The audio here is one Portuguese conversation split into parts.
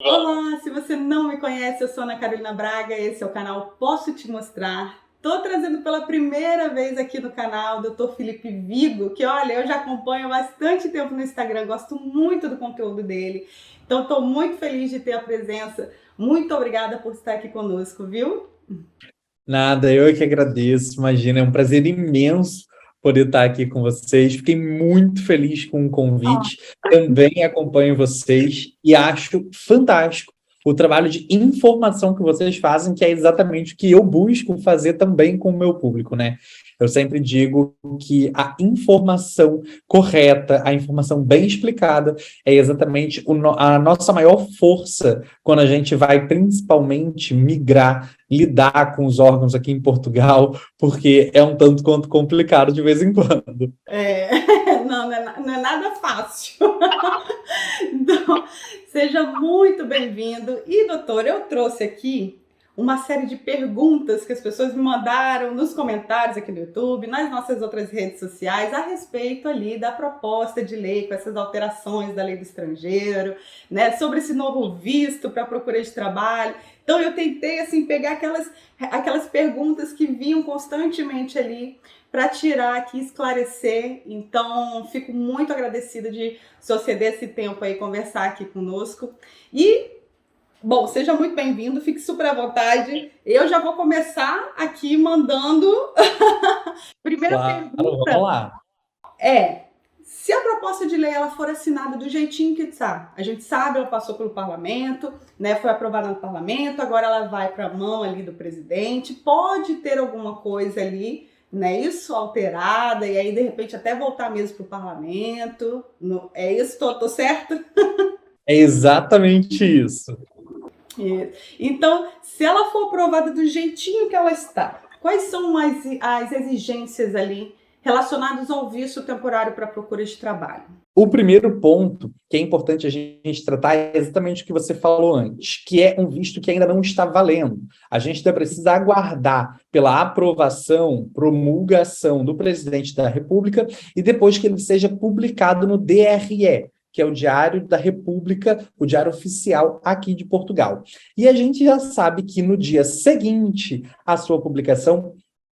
Olá, se você não me conhece, eu sou Ana Carolina Braga, esse é o canal Posso Te Mostrar. Estou trazendo pela primeira vez aqui no canal o Dr. Felipe Vigo, que olha, eu já acompanho há bastante tempo no Instagram, gosto muito do conteúdo dele. Então estou muito feliz de ter a presença. Muito obrigada por estar aqui conosco, viu? Nada, eu é que agradeço. Imagina, é um prazer imenso poder estar aqui com vocês. Fiquei muito feliz com o convite. Também acompanho vocês e acho fantástico o trabalho de informação que vocês fazem, que é exatamente o que eu busco fazer também com o meu público, né? Eu sempre digo que a informação correta, a informação bem explicada, é exatamente a nossa maior força quando a gente vai principalmente migrar, lidar com os órgãos aqui em Portugal, porque é um tanto quanto complicado de vez em quando. É, não é nada fácil. Então, seja muito bem-vindo. E, doutor, eu trouxe aqui uma série de perguntas que as pessoas me mandaram nos comentários aqui no YouTube, nas nossas outras redes sociais, a respeito ali da proposta de lei com essas alterações da lei do estrangeiro, né, sobre esse novo visto para procura de trabalho. Então, eu tentei, assim, pegar aquelas perguntas que vinham constantemente ali para tirar aqui, esclarecer. Então, fico muito agradecida de você ceder esse tempo aí, conversar aqui conosco. E, bom, seja muito bem-vindo, fique super à vontade. Eu já vou começar aqui mandando. Primeira Claro, pergunta vamos lá. é: se a proposta de lei ela for assinada do jeitinho que está, a gente sabe, ela passou pelo parlamento, né, foi aprovada no parlamento, agora ela vai para a mão ali do presidente, pode ter alguma coisa ali, né, isso alterada, e aí de repente até voltar mesmo para o parlamento. É isso? Tô certo? É exatamente isso. Então, se ela for aprovada do jeitinho que ela está, quais são as exigências ali relacionadas ao visto temporário para procura de trabalho? O primeiro ponto que é importante a gente tratar é exatamente o que você falou antes, que é um visto que ainda não está valendo. A gente ainda precisa aguardar pela aprovação, promulgação do presidente da República e depois que ele seja publicado no DRE, que é o Diário da República, o diário oficial aqui de Portugal. E a gente já sabe que no dia seguinte à sua publicação,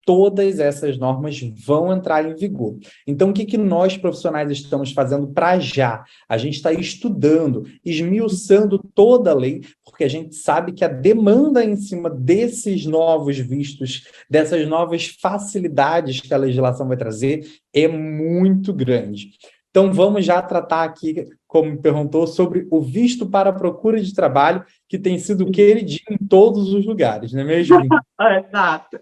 todas essas normas vão entrar em vigor. Então, o que nós profissionais estamos fazendo para já? A gente está estudando, esmiuçando toda a lei, porque a gente sabe que a demanda em cima desses novos vistos, dessas novas facilidades que a legislação vai trazer, é muito grande. Então, vamos já tratar aqui, como me perguntou, sobre o visto para a procura de trabalho, que tem sido queridinho em todos os lugares, não é mesmo? Exato.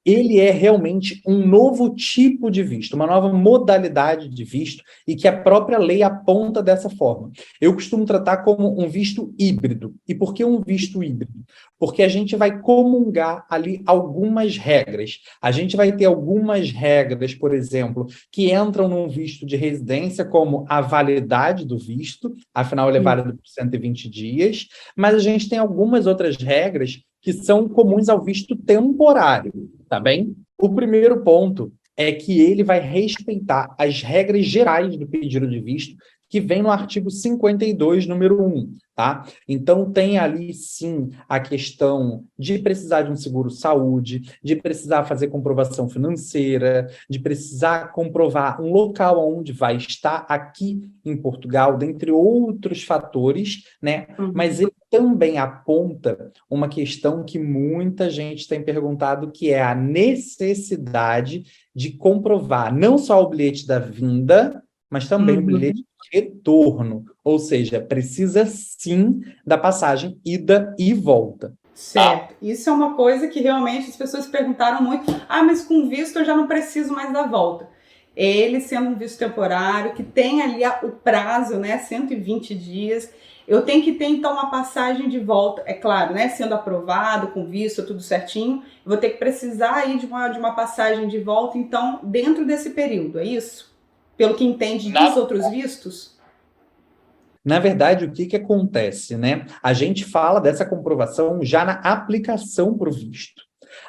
Ele é realmente um novo tipo de visto, uma nova modalidade de visto, e que a própria lei aponta dessa forma. Eu costumo tratar como um visto híbrido. E por que um visto híbrido? Porque a gente vai comungar ali algumas regras. A gente vai ter algumas regras, por exemplo, que entram num visto de residência, como a validade do visto, afinal ele é válido por 120 dias, mas a gente tem algumas outras regras que são comuns ao visto temporário, tá bem? O primeiro ponto é que ele vai respeitar as regras gerais do pedido de visto, que vem no artigo 52, número 1, tá? Então, tem ali, sim, a questão de precisar de um seguro-saúde, de precisar fazer comprovação financeira, de precisar comprovar um local onde vai estar aqui em Portugal, dentre outros fatores, né? Mas ele também aponta uma questão que muita gente tem perguntado, que é a necessidade de comprovar não só o bilhete da vinda, mas também o bilhete de retorno. Ou seja, precisa sim da passagem ida e volta. Certo. Isso é uma coisa que realmente as pessoas perguntaram muito. Ah, mas com visto eu já não preciso mais da volta. Ele sendo um visto temporário, que tem ali o prazo, né, 120 dias, eu tenho que ter então uma passagem de volta, é claro, né, sendo aprovado, com visto, tudo certinho, eu vou ter que precisar aí de uma passagem de volta, então, dentro desse período, é isso? Pelo que entende dos outros vistos? Na verdade, o que acontece, né? A gente fala dessa comprovação já na aplicação para o visto.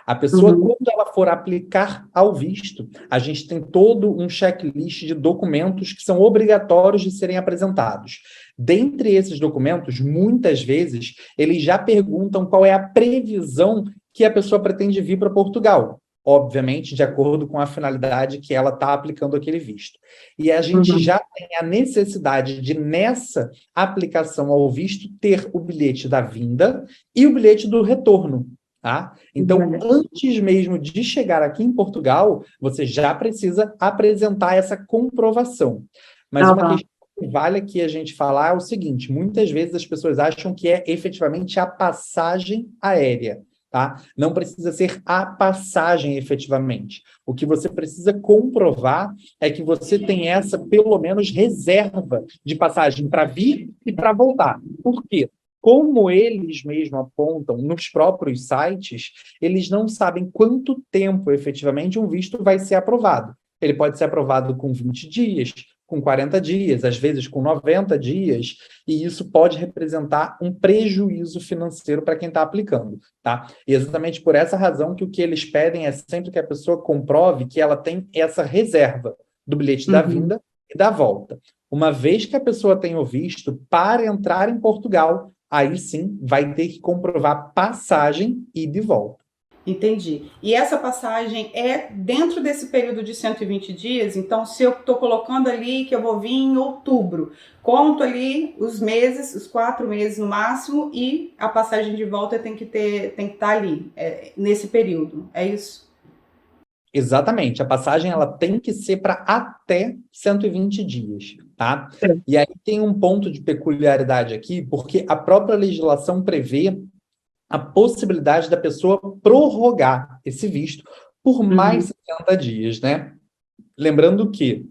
A pessoa, quando ela for aplicar ao visto, a gente tem todo um checklist de documentos que são obrigatórios de serem apresentados. Dentre esses documentos, muitas vezes, eles já perguntam qual é a previsão que a pessoa pretende vir para Portugal. Obviamente, de acordo com a finalidade que ela está aplicando aquele visto. E a gente já tem a necessidade de, nessa aplicação ao visto, ter o bilhete da vinda e o bilhete do retorno. Tá? Então, antes mesmo de chegar aqui em Portugal, você já precisa apresentar essa comprovação. Mas uma questão que vale aqui a gente falar é o seguinte: muitas vezes as pessoas acham que é efetivamente a passagem aérea. Tá? Não precisa ser a passagem efetivamente. O que você precisa comprovar é que você tem essa, pelo menos, reserva de passagem para vir e para voltar. Por quê? Como eles mesmos apontam nos próprios sites, eles não sabem quanto tempo efetivamente um visto vai ser aprovado. Ele pode ser aprovado com 20 dias, com 40 dias, às vezes com 90 dias, e isso pode representar um prejuízo financeiro para quem está aplicando, tá? E exatamente por essa razão que o que eles pedem é sempre que a pessoa comprove que ela tem essa reserva do bilhete da vinda e da volta. Uma vez que a pessoa tem o visto, para entrar em Portugal, aí sim vai ter que comprovar passagem e de volta. Entendi. E essa passagem é dentro desse período de 120 dias? Então, se eu estou colocando ali que eu vou vir em outubro, conto ali os meses, os 4 meses no máximo, e a passagem de volta tem que estar ali, nesse período. É isso? Exatamente. A passagem ela tem que ser para até 120 dias, tá? E aí tem um ponto de peculiaridade aqui, porque a própria legislação prevê a possibilidade da pessoa prorrogar esse visto por mais 60 dias, né? Lembrando que,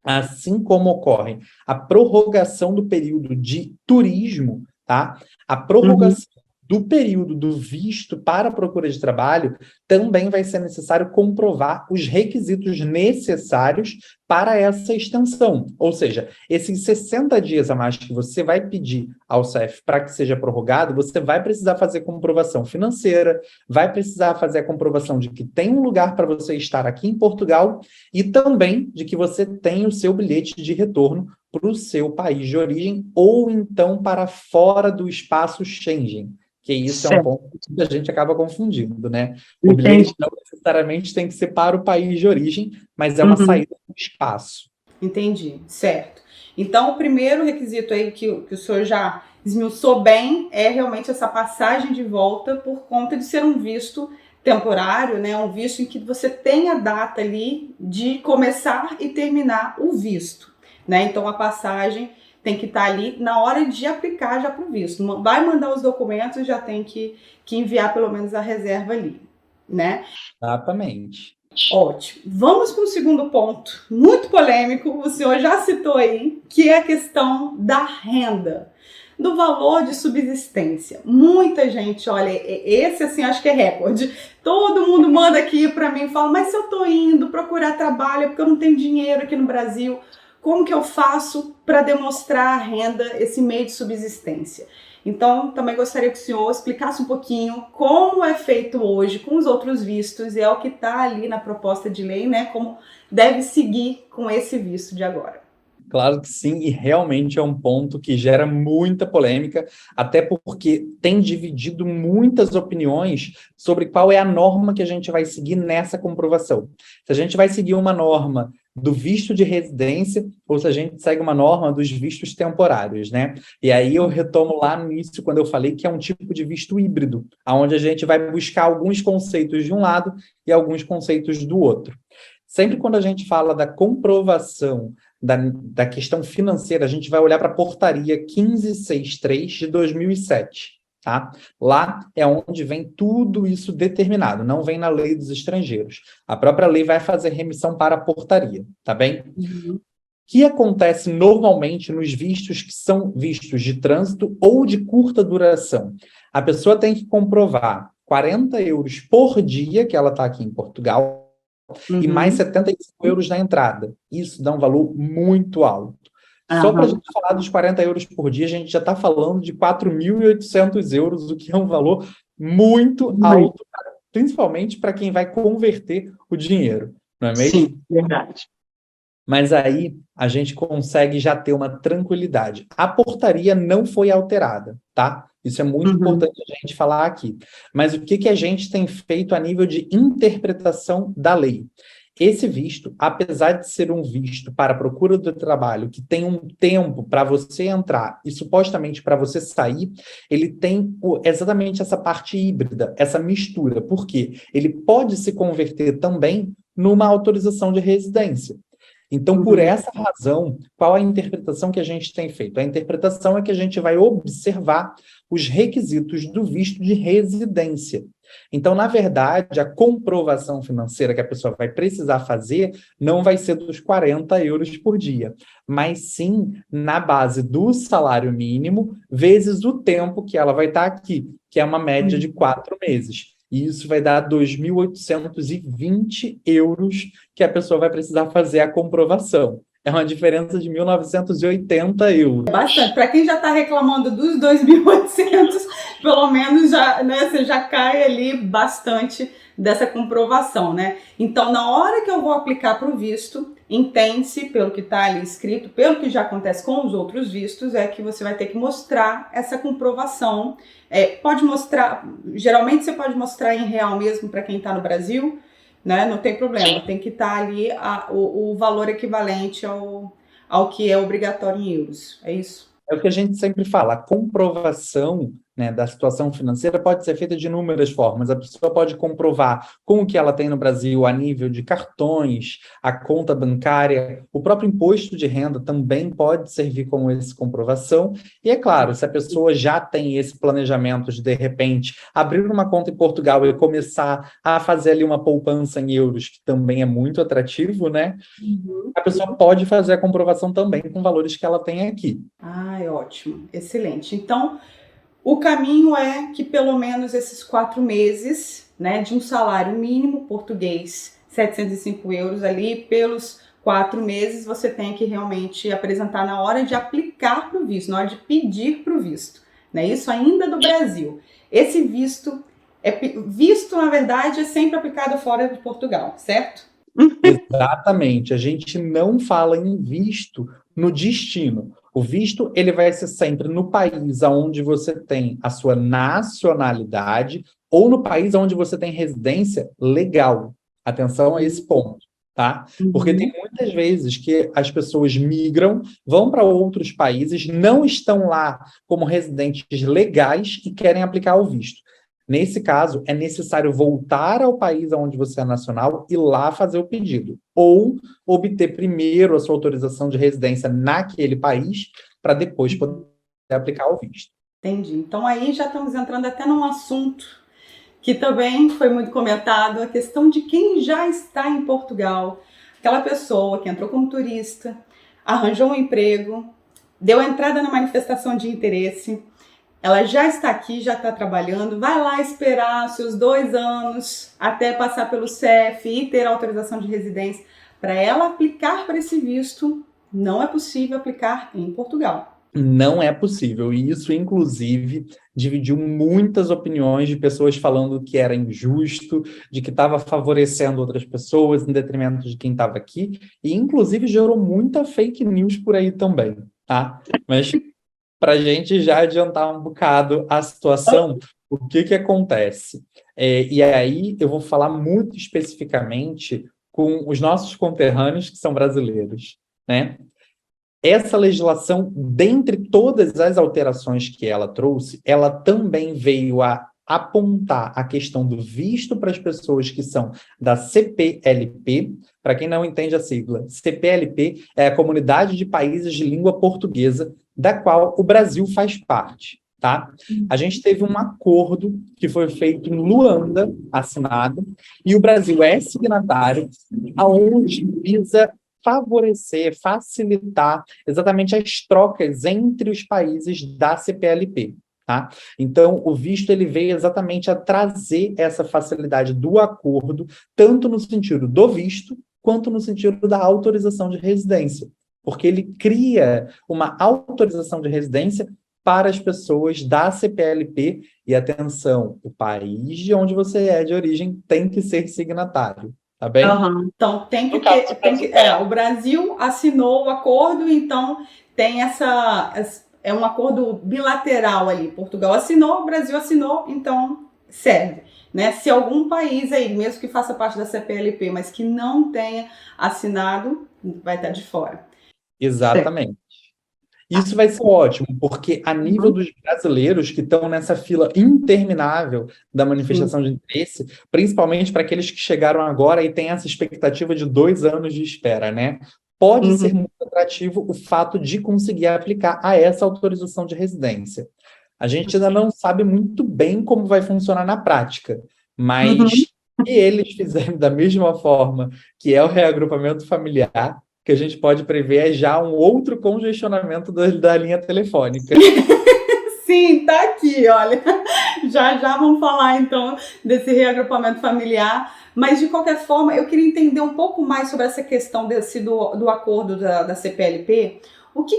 assim como ocorre a prorrogação do período de turismo, tá? A prorrogação do período do visto para a procura de trabalho, também vai ser necessário comprovar os requisitos necessários para essa extensão. Ou seja, esses 60 dias a mais que você vai pedir ao CEF para que seja prorrogado, você vai precisar fazer comprovação financeira, vai precisar fazer a comprovação de que tem um lugar para você estar aqui em Portugal e também de que você tem o seu bilhete de retorno para o seu país de origem ou então para fora do espaço Schengen. Que isso é um ponto que a gente acaba confundindo, né? O bilhete não necessariamente tem que ser para o país de origem, mas é uma saída do espaço. Entendi, certo. Então, o primeiro requisito aí que o senhor já esmiuçou bem é realmente essa passagem de volta por conta de ser um visto temporário, né? Um visto em que você tem a data ali de começar e terminar o visto, né? Então, a passagem tem que estar ali na hora de aplicar já para o visto. Vai mandar os documentos, já tem que enviar pelo menos a reserva ali, né? Exatamente. Ótimo. Vamos para o segundo ponto, muito polêmico, o senhor já citou aí, que é a questão da renda, do valor de subsistência. Muita gente, olha, esse assim acho que é recorde. Todo mundo manda aqui para mim e fala, mas se eu tô indo procurar trabalho é porque eu não tenho dinheiro aqui no Brasil, como que eu faço para demonstrar a renda, esse meio de subsistência? Então, também gostaria que o senhor explicasse um pouquinho como é feito hoje com os outros vistos, e é o que está ali na proposta de lei, né? Como deve seguir com esse visto de agora. Claro que sim, e realmente é um ponto que gera muita polêmica, até porque tem dividido muitas opiniões sobre qual é a norma que a gente vai seguir nessa comprovação. Se a gente vai seguir uma norma do visto de residência ou se a gente segue uma norma dos vistos temporários, né? E aí eu retomo lá no início, quando eu falei que é um tipo de visto híbrido, onde a gente vai buscar alguns conceitos de um lado e alguns conceitos do outro. Sempre quando a gente fala da comprovação da questão financeira, a gente vai olhar para a portaria 1563 de 2007. Tá? Lá é onde vem tudo isso determinado, não vem na lei dos estrangeiros. A própria lei vai fazer remissão para a portaria, tá bem? O que acontece normalmente nos vistos que são vistos de trânsito ou de curta duração? A pessoa tem que comprovar 40 euros por dia que ela está aqui em Portugal e mais 75 euros na entrada. Isso dá um valor muito alto. Só para a gente falar dos 40 euros por dia, a gente já está falando de 4.800 euros, o que é um valor muito alto principalmente para quem vai converter o dinheiro, não é mesmo? Sim, verdade. Mas aí a gente consegue já ter uma tranquilidade. A portaria não foi alterada, tá? Isso é muito importante a gente falar aqui. Mas o que que a gente tem feito a nível de interpretação da lei? Esse visto, apesar de ser um visto para a procura do trabalho, que tem um tempo para você entrar e supostamente para você sair, ele tem exatamente essa parte híbrida, essa mistura. Por quê? Ele pode se converter também numa autorização de residência. Então, por essa razão, qual a interpretação que a gente tem feito? A interpretação é que a gente vai observar os requisitos do visto de residência. Então, na verdade, a comprovação financeira que a pessoa vai precisar fazer não vai ser dos 40 euros por dia, mas sim na base do salário mínimo, vezes o tempo que ela vai estar aqui, que é uma média de 4 meses. E isso vai dar 2.820 euros que a pessoa vai precisar fazer a comprovação. É uma diferença de 1.980 euros. Bastante. Para quem já está reclamando dos 2.800, pelo menos já, né, você já cai ali bastante dessa comprovação, né? Então, na hora que eu vou aplicar para o visto, entende-se, pelo que está ali escrito, pelo que já acontece com os outros vistos, é que você vai ter que mostrar essa comprovação. Pode mostrar, geralmente você pode mostrar em real mesmo para quem está no Brasil, né? Não tem problema, tem que estar ali o valor equivalente ao que é obrigatório em euros, é isso? É o que a gente sempre fala, a comprovação, né, da situação financeira pode ser feita de inúmeras formas. A pessoa pode comprovar com o que ela tem no Brasil a nível de cartões, a conta bancária, o próprio imposto de renda também pode servir como essa comprovação. E é claro, se a pessoa já tem esse planejamento de repente, abrir uma conta em Portugal e começar a fazer ali uma poupança em euros, que também é muito atrativo, né? A pessoa pode fazer a comprovação também com valores que ela tem aqui. Ah, é ótimo, excelente. Então, o caminho é que pelo menos esses 4 meses, né, de um salário mínimo português, 705 euros ali, pelos 4 meses, você tem que realmente apresentar na hora de aplicar para o visto, na hora de pedir para o visto. Né? Isso ainda do Brasil. Esse visto, na verdade, é sempre aplicado fora de Portugal, certo? Exatamente. A gente não fala em visto no destino. O visto, ele vai ser sempre no país onde você tem a sua nacionalidade ou no país onde você tem residência legal. Atenção a esse ponto, tá? Porque tem muitas vezes que as pessoas migram, vão para outros países, não estão lá como residentes legais e querem aplicar o visto. Nesse caso, é necessário voltar ao país onde você é nacional e lá fazer o pedido. Ou obter primeiro a sua autorização de residência naquele país, para depois poder aplicar o visto. Entendi. Então aí já estamos entrando até num assunto que também foi muito comentado, a questão de quem já está em Portugal. Aquela pessoa que entrou como turista, arranjou um emprego, deu entrada na manifestação de interesse, ela já está aqui, já está trabalhando, vai lá esperar seus 2 anos até passar pelo CEF e ter autorização de residência. Para ela aplicar para esse visto, não é possível aplicar em Portugal. Não é possível. E isso, inclusive, dividiu muitas opiniões de pessoas falando que era injusto, de que estava favorecendo outras pessoas em detrimento de quem estava aqui. E, inclusive, gerou muita fake news por aí também, tá? Mas para a gente já adiantar um bocado a situação, o que acontece? E aí eu vou falar muito especificamente com os nossos conterrâneos que são brasileiros, né? Essa legislação, dentre todas as alterações que ela trouxe, ela também veio a apontar a questão do visto para as pessoas que são da CPLP. Para quem não entende a sigla, CPLP é a Comunidade de Países de Língua Portuguesa, da qual o Brasil faz parte, tá? A gente teve um acordo que foi feito em Luanda, assinado, e o Brasil é signatário, aonde visa favorecer, facilitar exatamente as trocas entre os países da CPLP. Tá? Então, o visto ele veio exatamente a trazer essa facilidade do acordo, tanto no sentido do visto, quanto no sentido da autorização de residência. Porque ele cria uma autorização de residência para as pessoas da CPLP. E atenção, o país de onde você é de origem tem que ser signatário, tá bem? Então tem que ter, o Brasil assinou o acordo, então tem é um acordo bilateral ali. Portugal assinou, o Brasil assinou, então serve. Né? Se algum país aí, mesmo que faça parte da CPLP, mas que não tenha assinado, vai estar de fora. Exatamente. Isso vai ser ótimo, porque a nível dos brasileiros que estão nessa fila interminável da manifestação de interesse, principalmente para aqueles que chegaram agora e têm essa expectativa de 2 anos de espera, né? Pode ser muito atrativo o fato de conseguir aplicar a essa autorização de residência. A gente ainda não sabe muito bem como vai funcionar na prática, mas se eles fizerem da mesma forma que é o reagrupamento familiar, que a gente pode prever é já um outro congestionamento da linha telefônica. Sim, tá aqui, olha. Já vamos falar então desse reagrupamento familiar, mas de qualquer forma eu queria entender um pouco mais sobre essa questão do acordo da CPLP. O que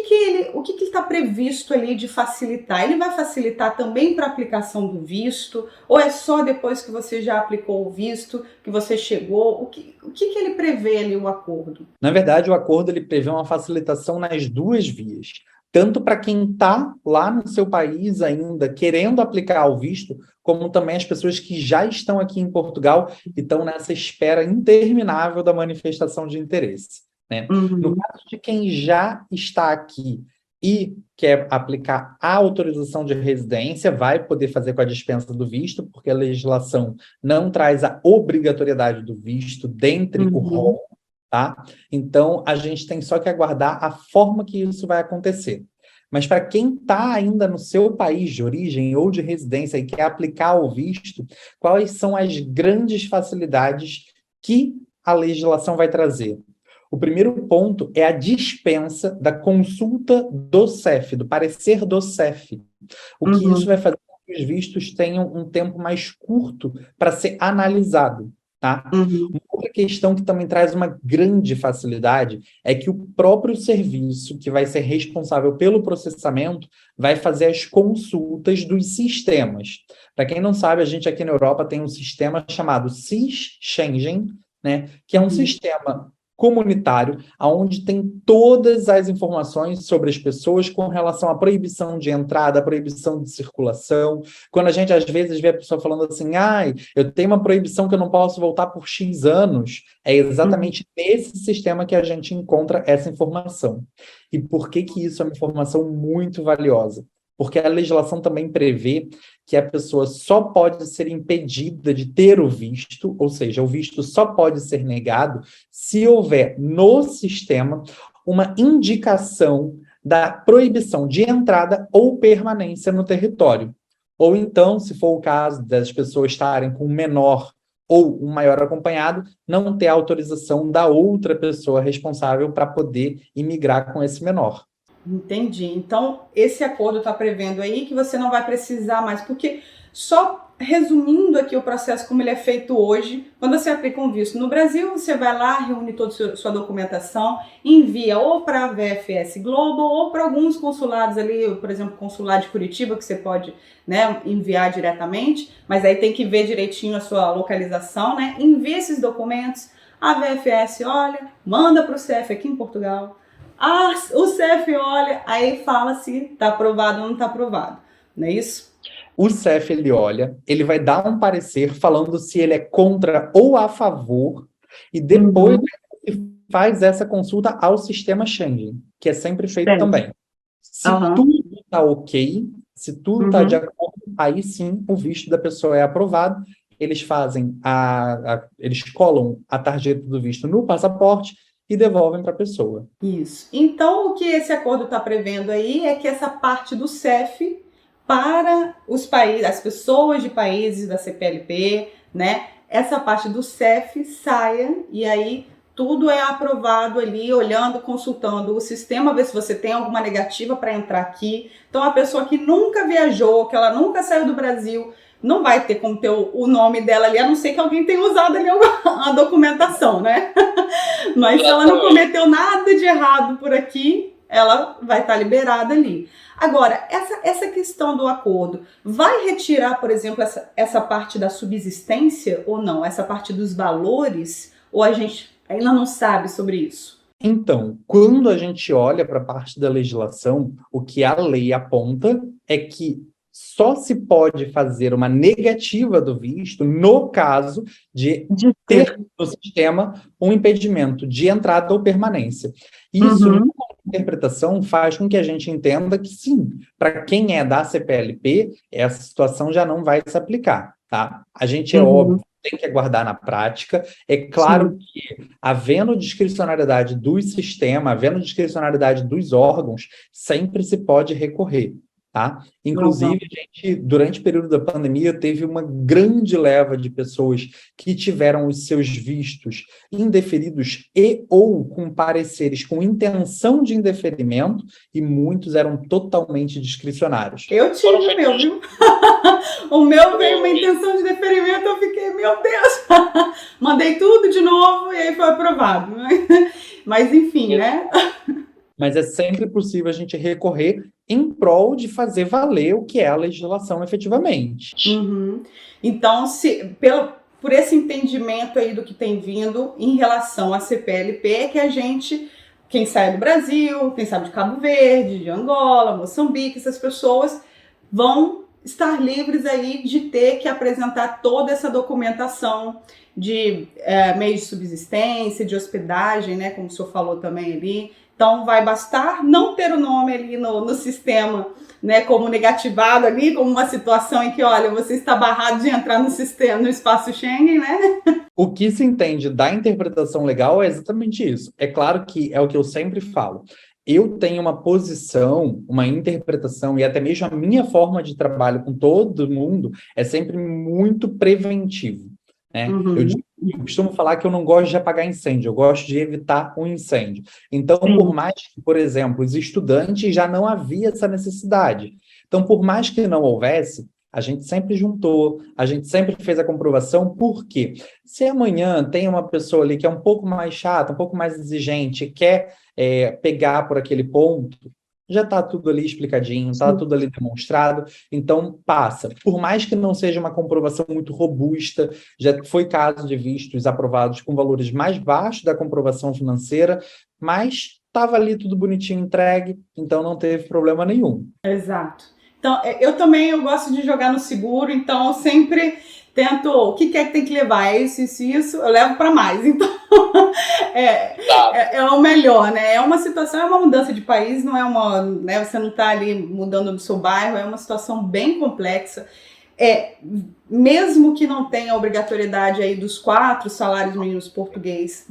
está previsto ali de facilitar? Ele vai facilitar também para a aplicação do visto? Ou é só depois que você já aplicou o visto, que você chegou? O que ele prevê ali, o acordo? Na verdade, o acordo ele prevê uma facilitação nas duas vias. Tanto para quem está lá no seu país ainda querendo aplicar o visto, como também as pessoas que já estão aqui em Portugal e estão nessa espera interminável da manifestação de interesse. Né? No caso de quem já está aqui e quer aplicar a autorização de residência, vai poder fazer com a dispensa do visto, porque a legislação não traz a obrigatoriedade do visto dentre o rol, tá? Então, a gente tem só que aguardar a forma que isso vai acontecer. Mas para quem está ainda no seu país de origem ou de residência e quer aplicar o visto, quais são as grandes facilidades que a legislação vai trazer? O primeiro ponto é a dispensa da consulta do CEF, do parecer do CEF. O que isso vai fazer com que os vistos tenham um tempo mais curto para ser analisado. Tá? Uma outra questão que também traz uma grande facilidade é que o próprio serviço que vai ser responsável pelo processamento vai fazer as consultas dos sistemas. Para quem não sabe, a gente aqui na Europa tem um sistema chamado SIS-Schengen, né, que é um sistema comunitário, onde tem todas as informações sobre as pessoas com relação à proibição de entrada, à proibição de circulação. Quando a gente, às vezes, vê a pessoa falando assim, eu tenho uma proibição que eu não posso voltar por X anos, é exatamente nesse sistema que a gente encontra essa informação. E por que isso é uma informação muito valiosa? Porque a legislação também prevê que a pessoa só pode ser impedida de ter o visto, ou seja, o visto só pode ser negado se houver no sistema uma indicação da proibição de entrada ou permanência no território. Ou então, se for o caso das pessoas estarem com um menor ou um maior acompanhado, não ter autorização da outra pessoa responsável para poder imigrar com esse menor. Entendi. Então, esse acordo está prevendo aí que você não vai precisar mais, porque só resumindo aqui o processo como ele é feito hoje, quando você aplica um visto no Brasil, você vai lá, reúne toda a sua documentação, envia ou para a VFS Global ou para alguns consulados ali, por exemplo, o consulado de Curitiba, que você pode, né, enviar diretamente, mas aí tem que ver direitinho a sua localização, né? Envia esses documentos, a VFS olha, manda para o CEF aqui em Portugal. O CEF olha, aí fala se está aprovado ou não está aprovado, não é isso? O CEF, ele olha, ele vai dar um parecer falando se ele é contra ou a favor, e depois faz essa consulta ao sistema Schengen, que é sempre feito também. Se tudo está ok, se tudo está de acordo, aí sim o visto da pessoa é aprovado, eles fazem eles colam a tarjeta do visto no passaporte, e devolvem para a pessoa. Isso. Então, o que esse acordo está prevendo aí é que essa parte do CEF para os países, as pessoas de países da CPLP, né? Essa parte do CEF saia e aí tudo é aprovado ali, olhando, consultando o sistema, ver se você tem alguma negativa para entrar aqui. Então, a pessoa que nunca viajou, que ela nunca saiu do Brasil, não vai ter como ter o nome dela ali, a não ser que alguém tenha usado ali a documentação, né? Mas se ela não cometeu nada de errado por aqui, ela vai estar liberada ali. Agora, essa questão do acordo vai retirar, por exemplo, essa parte da subsistência ou não? Essa parte dos valores? Ou a gente ainda não sabe sobre isso? Então, quando a gente olha para a parte da legislação, o que a lei aponta é que só se pode fazer uma negativa do visto no caso de ter no sistema um impedimento de entrada ou permanência. Isso, Uhum. numa interpretação, faz com que a gente entenda que, sim, para quem é da CPLP, essa situação já não vai se aplicar, tá? A gente, é Uhum. óbvio, tem que aguardar na prática. É claro que, havendo discricionariedade do sistema, havendo discricionariedade dos órgãos, sempre se pode recorrer, tá? Inclusive, a gente, durante o período da pandemia, teve uma grande leva de pessoas que tiveram os seus vistos indeferidos e ou com pareceres com intenção de indeferimento, e muitos eram totalmente discricionários. Eu tive o meu, viu? O meu veio uma intenção de deferimento, eu fiquei, meu Deus! Mandei tudo de novo e aí foi aprovado. Mas enfim, né? Mas é sempre possível a gente recorrer em prol de fazer valer o que é a legislação efetivamente. Uhum. Então, por esse entendimento aí do que tem vindo em relação à CPLP, é que a gente, quem sai do Brasil, quem sabe de Cabo Verde, de Angola, Moçambique, essas pessoas vão estar livres aí de ter que apresentar toda essa documentação de meios de subsistência, de hospedagem, né, como o senhor falou também ali. Então, vai bastar não ter o nome ali no sistema, né, como negativado ali, como uma situação em que, olha, você está barrado de entrar no sistema, no espaço Schengen, né? O que se entende da interpretação legal é exatamente isso. É claro que é o que eu sempre falo. Eu tenho uma posição, uma interpretação, e até mesmo a minha forma de trabalho com todo mundo é sempre muito preventivo, né? Uhum. Eu costumo falar que eu não gosto de apagar incêndio, eu gosto de evitar um incêndio. Então, por mais que, por exemplo, os estudantes já não havia essa necessidade. Então, por mais que não houvesse, a gente sempre juntou, a gente sempre fez a comprovação, por quê? Se amanhã tem uma pessoa ali que é um pouco mais chata, um pouco mais exigente, quer pegar por aquele ponto, já está tudo ali explicadinho, está tudo ali demonstrado, então passa. Por mais que não seja uma comprovação muito robusta, já foi caso de vistos aprovados com valores mais baixos da comprovação financeira, mas estava ali tudo bonitinho entregue, então não teve problema nenhum. Exato. Então, eu gosto de jogar no seguro, então eu sempre tento, o que é que tem que levar? É isso, eu levo para mais. Então, é o melhor, né? É uma situação, é uma mudança de país, não é uma, né, você não está ali mudando do seu bairro, é uma situação bem complexa. Mesmo que não tenha a obrigatoriedade aí dos 4 salários mínimos português,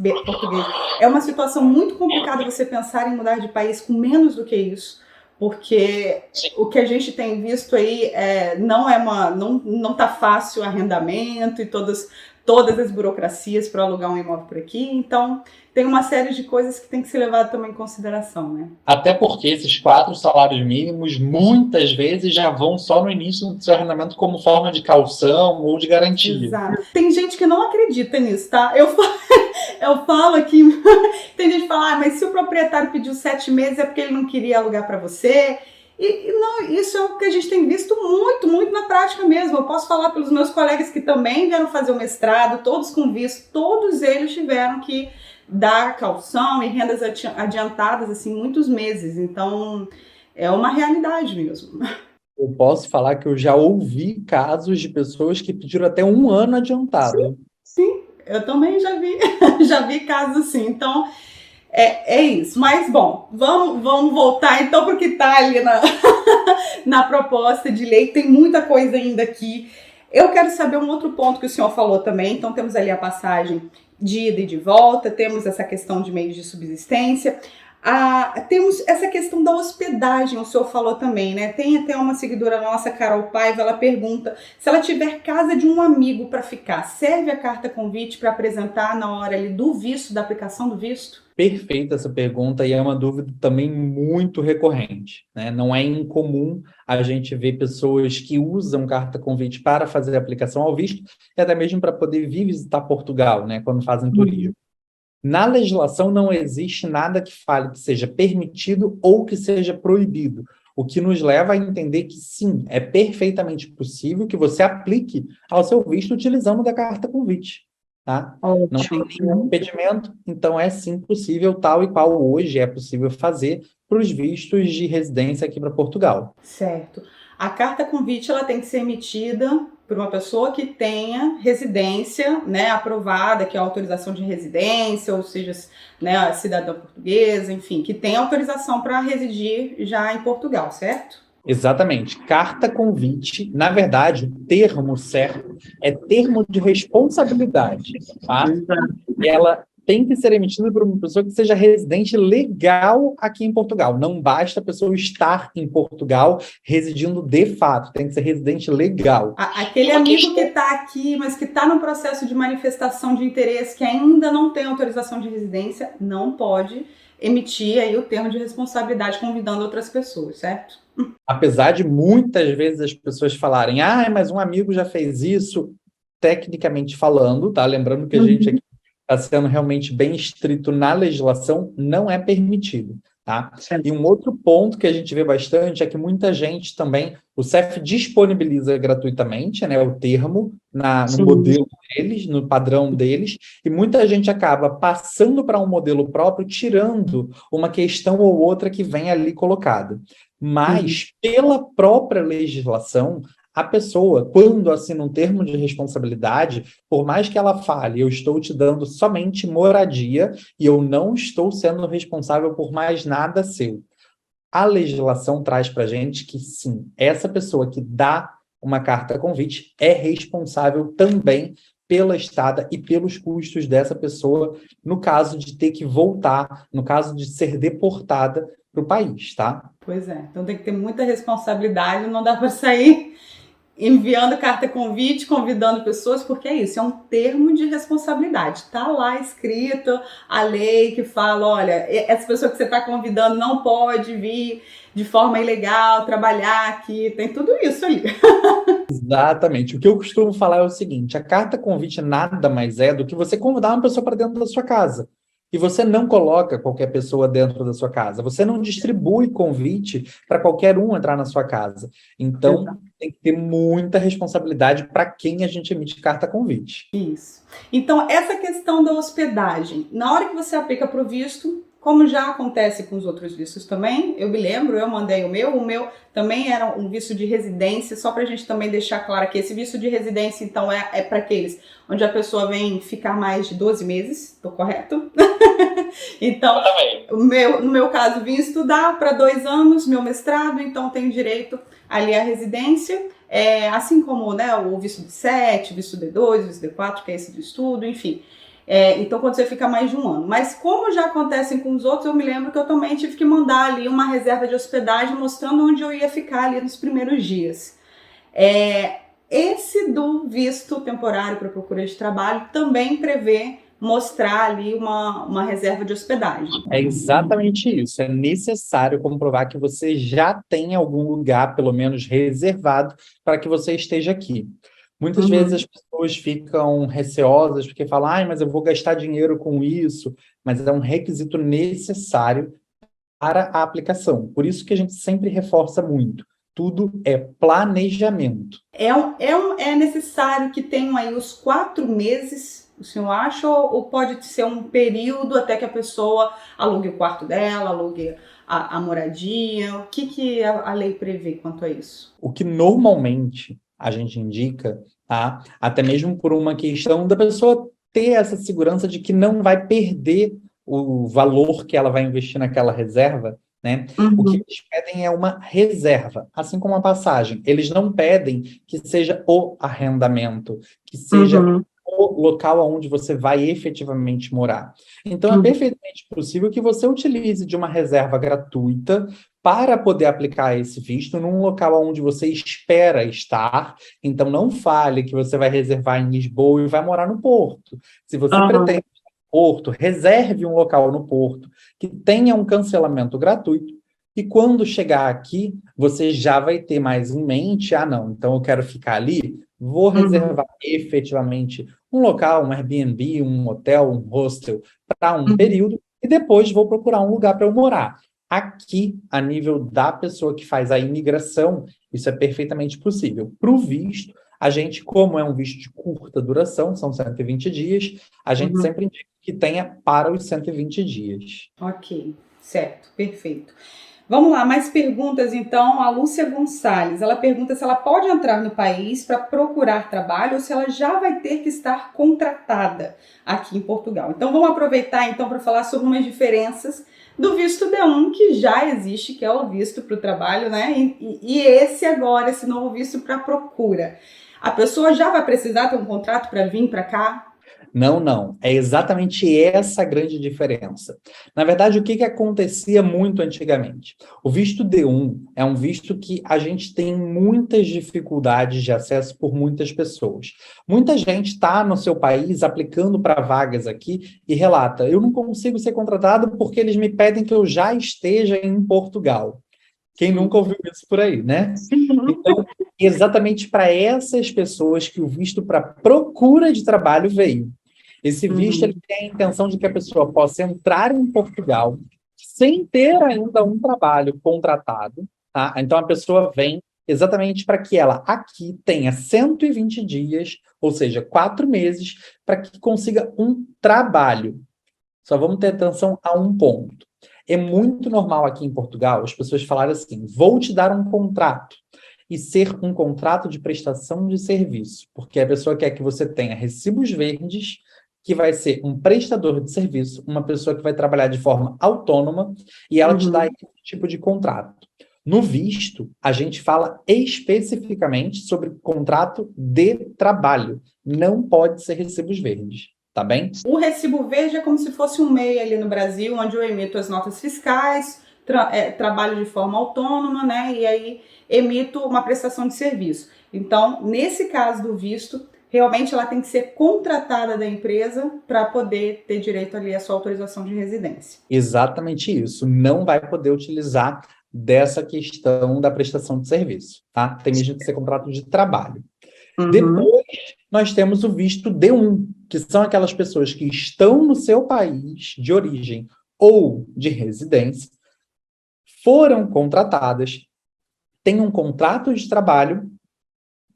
é uma situação muito complicada você pensar em mudar de país com menos do que isso. Porque o que a gente tem visto aí não tá fácil o arrendamento e todas as burocracias para alugar um imóvel por aqui. Então, tem uma série de coisas que tem que ser levado também em consideração, né? Até porque esses 4 salários mínimos, muitas vezes, já vão só no início do seu arrendamento como forma de caução ou de garantia. Exato. Tem gente que não acredita nisso, tá? Eu falo aqui, tem gente que fala, mas se o proprietário pediu 7 meses é porque ele não queria alugar para você. E não, isso é o que a gente tem visto muito, muito na prática mesmo. Eu posso falar pelos meus colegas que também vieram fazer o mestrado, todos com visto, todos eles tiveram que dar caução e rendas adiantadas, assim, muitos meses. Então, é uma realidade mesmo. Eu posso falar que eu já ouvi casos de pessoas que pediram até 1 ano adiantado. Sim, eu também já vi, já vi casos assim. Então, é isso. Mas, bom, vamos voltar então para o que está ali na proposta de lei. Tem muita coisa ainda aqui. Eu quero saber um outro ponto que o senhor falou também. Então, temos ali a passagem de ida e de volta, temos essa questão de meios de subsistência. Temos essa questão da hospedagem, o senhor falou também, né? Tem até uma seguidora nossa, Carol Paiva, ela pergunta se ela tiver casa de um amigo para ficar, serve a carta convite para apresentar na hora ali do visto, da aplicação do visto? Perfeita essa pergunta e é uma dúvida também muito recorrente, né? Não é incomum a gente ver pessoas que usam carta convite para fazer a aplicação ao visto e até mesmo para poder vir visitar Portugal, né? Quando fazem turismo. Na legislação não existe nada que fale que seja permitido ou que seja proibido, o que nos leva a entender que sim, é perfeitamente possível que você aplique ao seu visto utilizando da carta convite, tá? Não tem nenhum impedimento, então é sim possível, tal e qual hoje é possível fazer para os vistos de residência aqui para Portugal. Certo. A carta convite ela tem que ser emitida por uma pessoa que tenha residência, né, aprovada, que é a autorização de residência, ou seja, né, a cidadã portuguesa, enfim, que tenha autorização para residir já em Portugal, certo? Exatamente. Carta convite, na verdade, o termo certo é termo de responsabilidade, tá? Ela tem que ser emitida por uma pessoa que seja residente legal aqui em Portugal. Não basta a pessoa estar em Portugal residindo de fato, tem que ser residente legal. Aquele amigo que está aqui, mas que está no processo de manifestação de interesse, que ainda não tem autorização de residência, não pode emitir aí o termo de responsabilidade convidando outras pessoas, certo? Apesar de muitas vezes as pessoas falarem, mas um amigo já fez isso, tecnicamente falando, tá? Lembrando que a gente aqui está sendo realmente bem estrito na legislação, não é permitido, tá? E um outro ponto que a gente vê bastante é que muita gente também, o CEF disponibiliza gratuitamente, né, o termo no modelo deles, no padrão deles, e muita gente acaba passando para um modelo próprio, tirando uma questão ou outra que vem ali colocada. Mas, pela própria legislação, a pessoa, quando assina um termo de responsabilidade, por mais que ela fale, eu estou te dando somente moradia e eu não estou sendo responsável por mais nada seu. A legislação traz para a gente que, sim, essa pessoa que dá uma carta convite é responsável também pela estada e pelos custos dessa pessoa, no caso de ter que voltar, no caso de ser deportada para o país, tá? Pois é, então tem que ter muita responsabilidade, não dá para sair enviando carta convite, convidando pessoas, porque é isso, é um termo de responsabilidade. Está lá escrito a lei que fala, olha, essa pessoa que você está convidando não pode vir de forma ilegal, trabalhar aqui, tem tudo isso ali. Exatamente. O que eu costumo falar é o seguinte, a carta convite nada mais é do que você convidar uma pessoa para dentro da sua casa. E você não coloca qualquer pessoa dentro da sua casa. Você não distribui convite para qualquer um entrar na sua casa. Então, tem que ter muita responsabilidade para quem a gente emite carta convite. Isso. Então, essa questão da hospedagem, na hora que você aplica para o visto, como já acontece com os outros vistos também, eu me lembro, eu mandei o meu também era um visto de residência, só para a gente também deixar claro que esse visto de residência, então, é para aqueles onde a pessoa vem ficar mais de 12 meses, tô correto? Então, no meu caso, vim estudar para 2 anos, meu mestrado, então tenho direito ali à residência, assim como, né, o visto D7, visto D2, visto D4, que é esse do estudo, enfim. Então, quando você fica mais de 1 ano. Mas como já acontecem com os outros, eu me lembro que eu também tive que mandar ali uma reserva de hospedagem mostrando onde eu ia ficar ali nos primeiros dias. Esse do visto temporário para procura de trabalho também prevê mostrar ali uma reserva de hospedagem. É exatamente isso. É necessário comprovar que você já tem algum lugar, pelo menos reservado, para que você esteja aqui. Muitas vezes as pessoas ficam receosas porque falam, mas eu vou gastar dinheiro com isso, mas é um requisito necessário para a aplicação. Por isso que a gente sempre reforça muito. Tudo é planejamento. É necessário que tenham aí os 4 meses, o senhor acha, ou pode ser um período até que a pessoa alugue o quarto dela, alugue a moradia? O que a lei prevê quanto a isso? O que normalmente a gente indica, tá? Até mesmo por uma questão da pessoa ter essa segurança de que não vai perder o valor que ela vai investir naquela reserva, né? O que eles pedem é uma reserva, assim como a passagem. Eles não pedem que seja o arrendamento, que seja o local onde você vai efetivamente morar. Então, é perfeitamente possível que você utilize de uma reserva gratuita para poder aplicar esse visto num local onde você espera estar. Então, não fale que você vai reservar em Lisboa e vai morar no Porto. Se você pretende Porto, reserve um local no Porto que tenha um cancelamento gratuito, E quando chegar aqui, você já vai ter mais em mente, não, então eu quero ficar ali, vou reservar efetivamente um local, um Airbnb, um hotel, um hostel, para um Uhum. período, e depois vou procurar um lugar para eu morar. Aqui, a nível da pessoa que faz a imigração, isso é perfeitamente possível. Para o visto, a gente, como é um visto de curta duração, são 120 dias, a gente Uhum. sempre indica que tenha para os 120 dias. Ok, certo, perfeito. Vamos lá, mais perguntas então. A Lúcia Gonçalves, ela pergunta se ela pode entrar no país para procurar trabalho ou se ela já vai ter que estar contratada aqui em Portugal. Então vamos aproveitar então para falar sobre umas diferenças do visto D1 que já existe, que é o visto para o trabalho, né? E esse agora, esse novo visto para procura. A pessoa já vai precisar ter um contrato para vir para cá? Não, não. É exatamente essa a grande diferença. Na verdade, o que que acontecia muito antigamente? O visto D1 é um visto que a gente tem muitas dificuldades de acesso por muitas pessoas. Muita gente está no seu país aplicando para vagas aqui e relata: eu não consigo ser contratado porque eles me pedem que eu já esteja em Portugal. Quem Sim. nunca ouviu isso por aí, né? Sim. Então, exatamente para essas pessoas que o visto para procura de trabalho veio. Esse visto ele Uhum. tem a intenção de que a pessoa possa entrar em Portugal sem ter ainda um trabalho contratado, tá? Então a pessoa vem exatamente para que ela aqui tenha 120 dias, ou seja, 4 meses, para que consiga um trabalho. Só vamos ter atenção a um ponto. É muito normal aqui em Portugal as pessoas falarem assim: vou te dar um contrato. E ser um contrato de prestação de serviço, porque a pessoa quer que você tenha recibos verdes, que vai ser um prestador de serviço, uma pessoa que vai trabalhar de forma autônoma, e ela te dá Uhum. esse tipo de contrato. No visto, a gente fala especificamente sobre contrato de trabalho. Não pode ser recibos verdes, tá bem? O recibo verde é como se fosse um MEI ali no Brasil, onde eu emito as notas fiscais, trabalho de forma autônoma, né? E aí emito uma prestação de serviço. Então, nesse caso do visto, realmente ela tem que ser contratada da empresa para poder ter direito ali à sua autorização de residência. Exatamente isso. Não vai poder utilizar dessa questão da prestação de serviço, tá? Tem mesmo que ser contrato de trabalho. Uhum. Depois, nós temos o visto D1, que são aquelas pessoas que estão no seu país de origem ou de residência, foram contratadas, têm um contrato de trabalho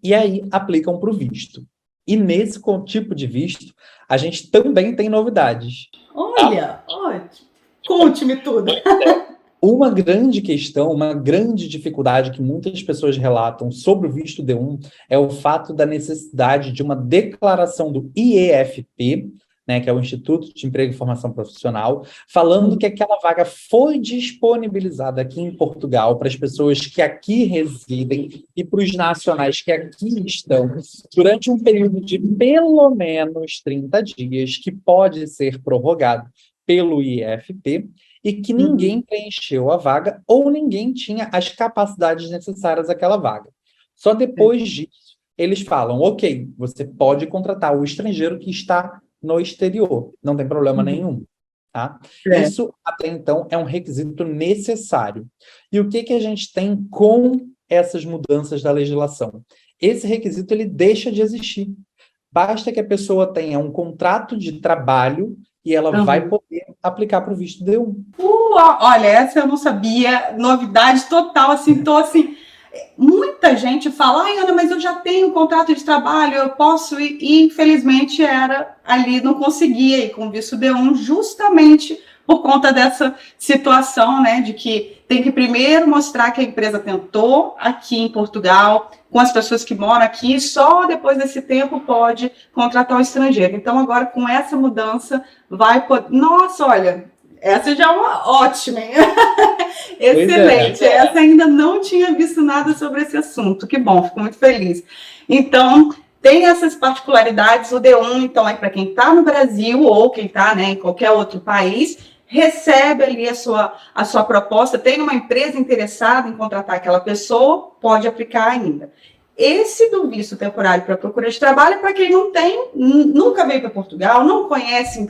e aí aplicam para o visto. E nesse tipo de visto, a gente também tem novidades. Tá? Olha, ótimo. Conte-me tudo. Uma grande questão, uma grande dificuldade que muitas pessoas relatam sobre o visto D1 é o fato da necessidade de uma declaração do IEFP, né, que é o Instituto de Emprego e Formação Profissional, falando que aquela vaga foi disponibilizada aqui em Portugal para as pessoas que aqui residem e para os nacionais que aqui estão durante um período de pelo menos 30 dias, que pode ser prorrogado pelo IEFP, e que Uhum. ninguém preencheu a vaga ou ninguém tinha as capacidades necessárias àquela vaga. Só depois disso, eles falam: ok, você pode contratar o estrangeiro que está no exterior, não tem problema Uhum. nenhum. Tá? É. Isso, até então, é um requisito necessário. E o que que a gente tem com essas mudanças da legislação? Esse requisito ele deixa de existir. Basta que a pessoa tenha um contrato de trabalho e ela vai Uhum. poder aplicar para o visto D1. Olha, essa eu não sabia, novidade total, assim, tô assim, muita gente fala: ai, Ana, mas eu já tenho um contrato de trabalho, eu posso ir, e infelizmente era ali, não conseguia ir com o visto D1, justamente por conta dessa situação, né, de que tem que primeiro mostrar que a empresa tentou aqui em Portugal, com as pessoas que moram aqui, só depois desse tempo pode contratar o estrangeiro. Então, agora, com essa mudança, vai poder. Nossa, olha, essa já é uma ótima, hein? Pois é. Excelente. Essa ainda não tinha visto nada sobre esse assunto. Que bom, fico muito feliz. Então, tem essas particularidades. O D1, então, é para quem está no Brasil ou quem está, né, em qualquer outro país, recebe ali a sua proposta, tem uma empresa interessada em contratar aquela pessoa, pode aplicar ainda. Esse do visto temporário para procura de trabalho, para quem não tem, nunca veio para Portugal, não conhece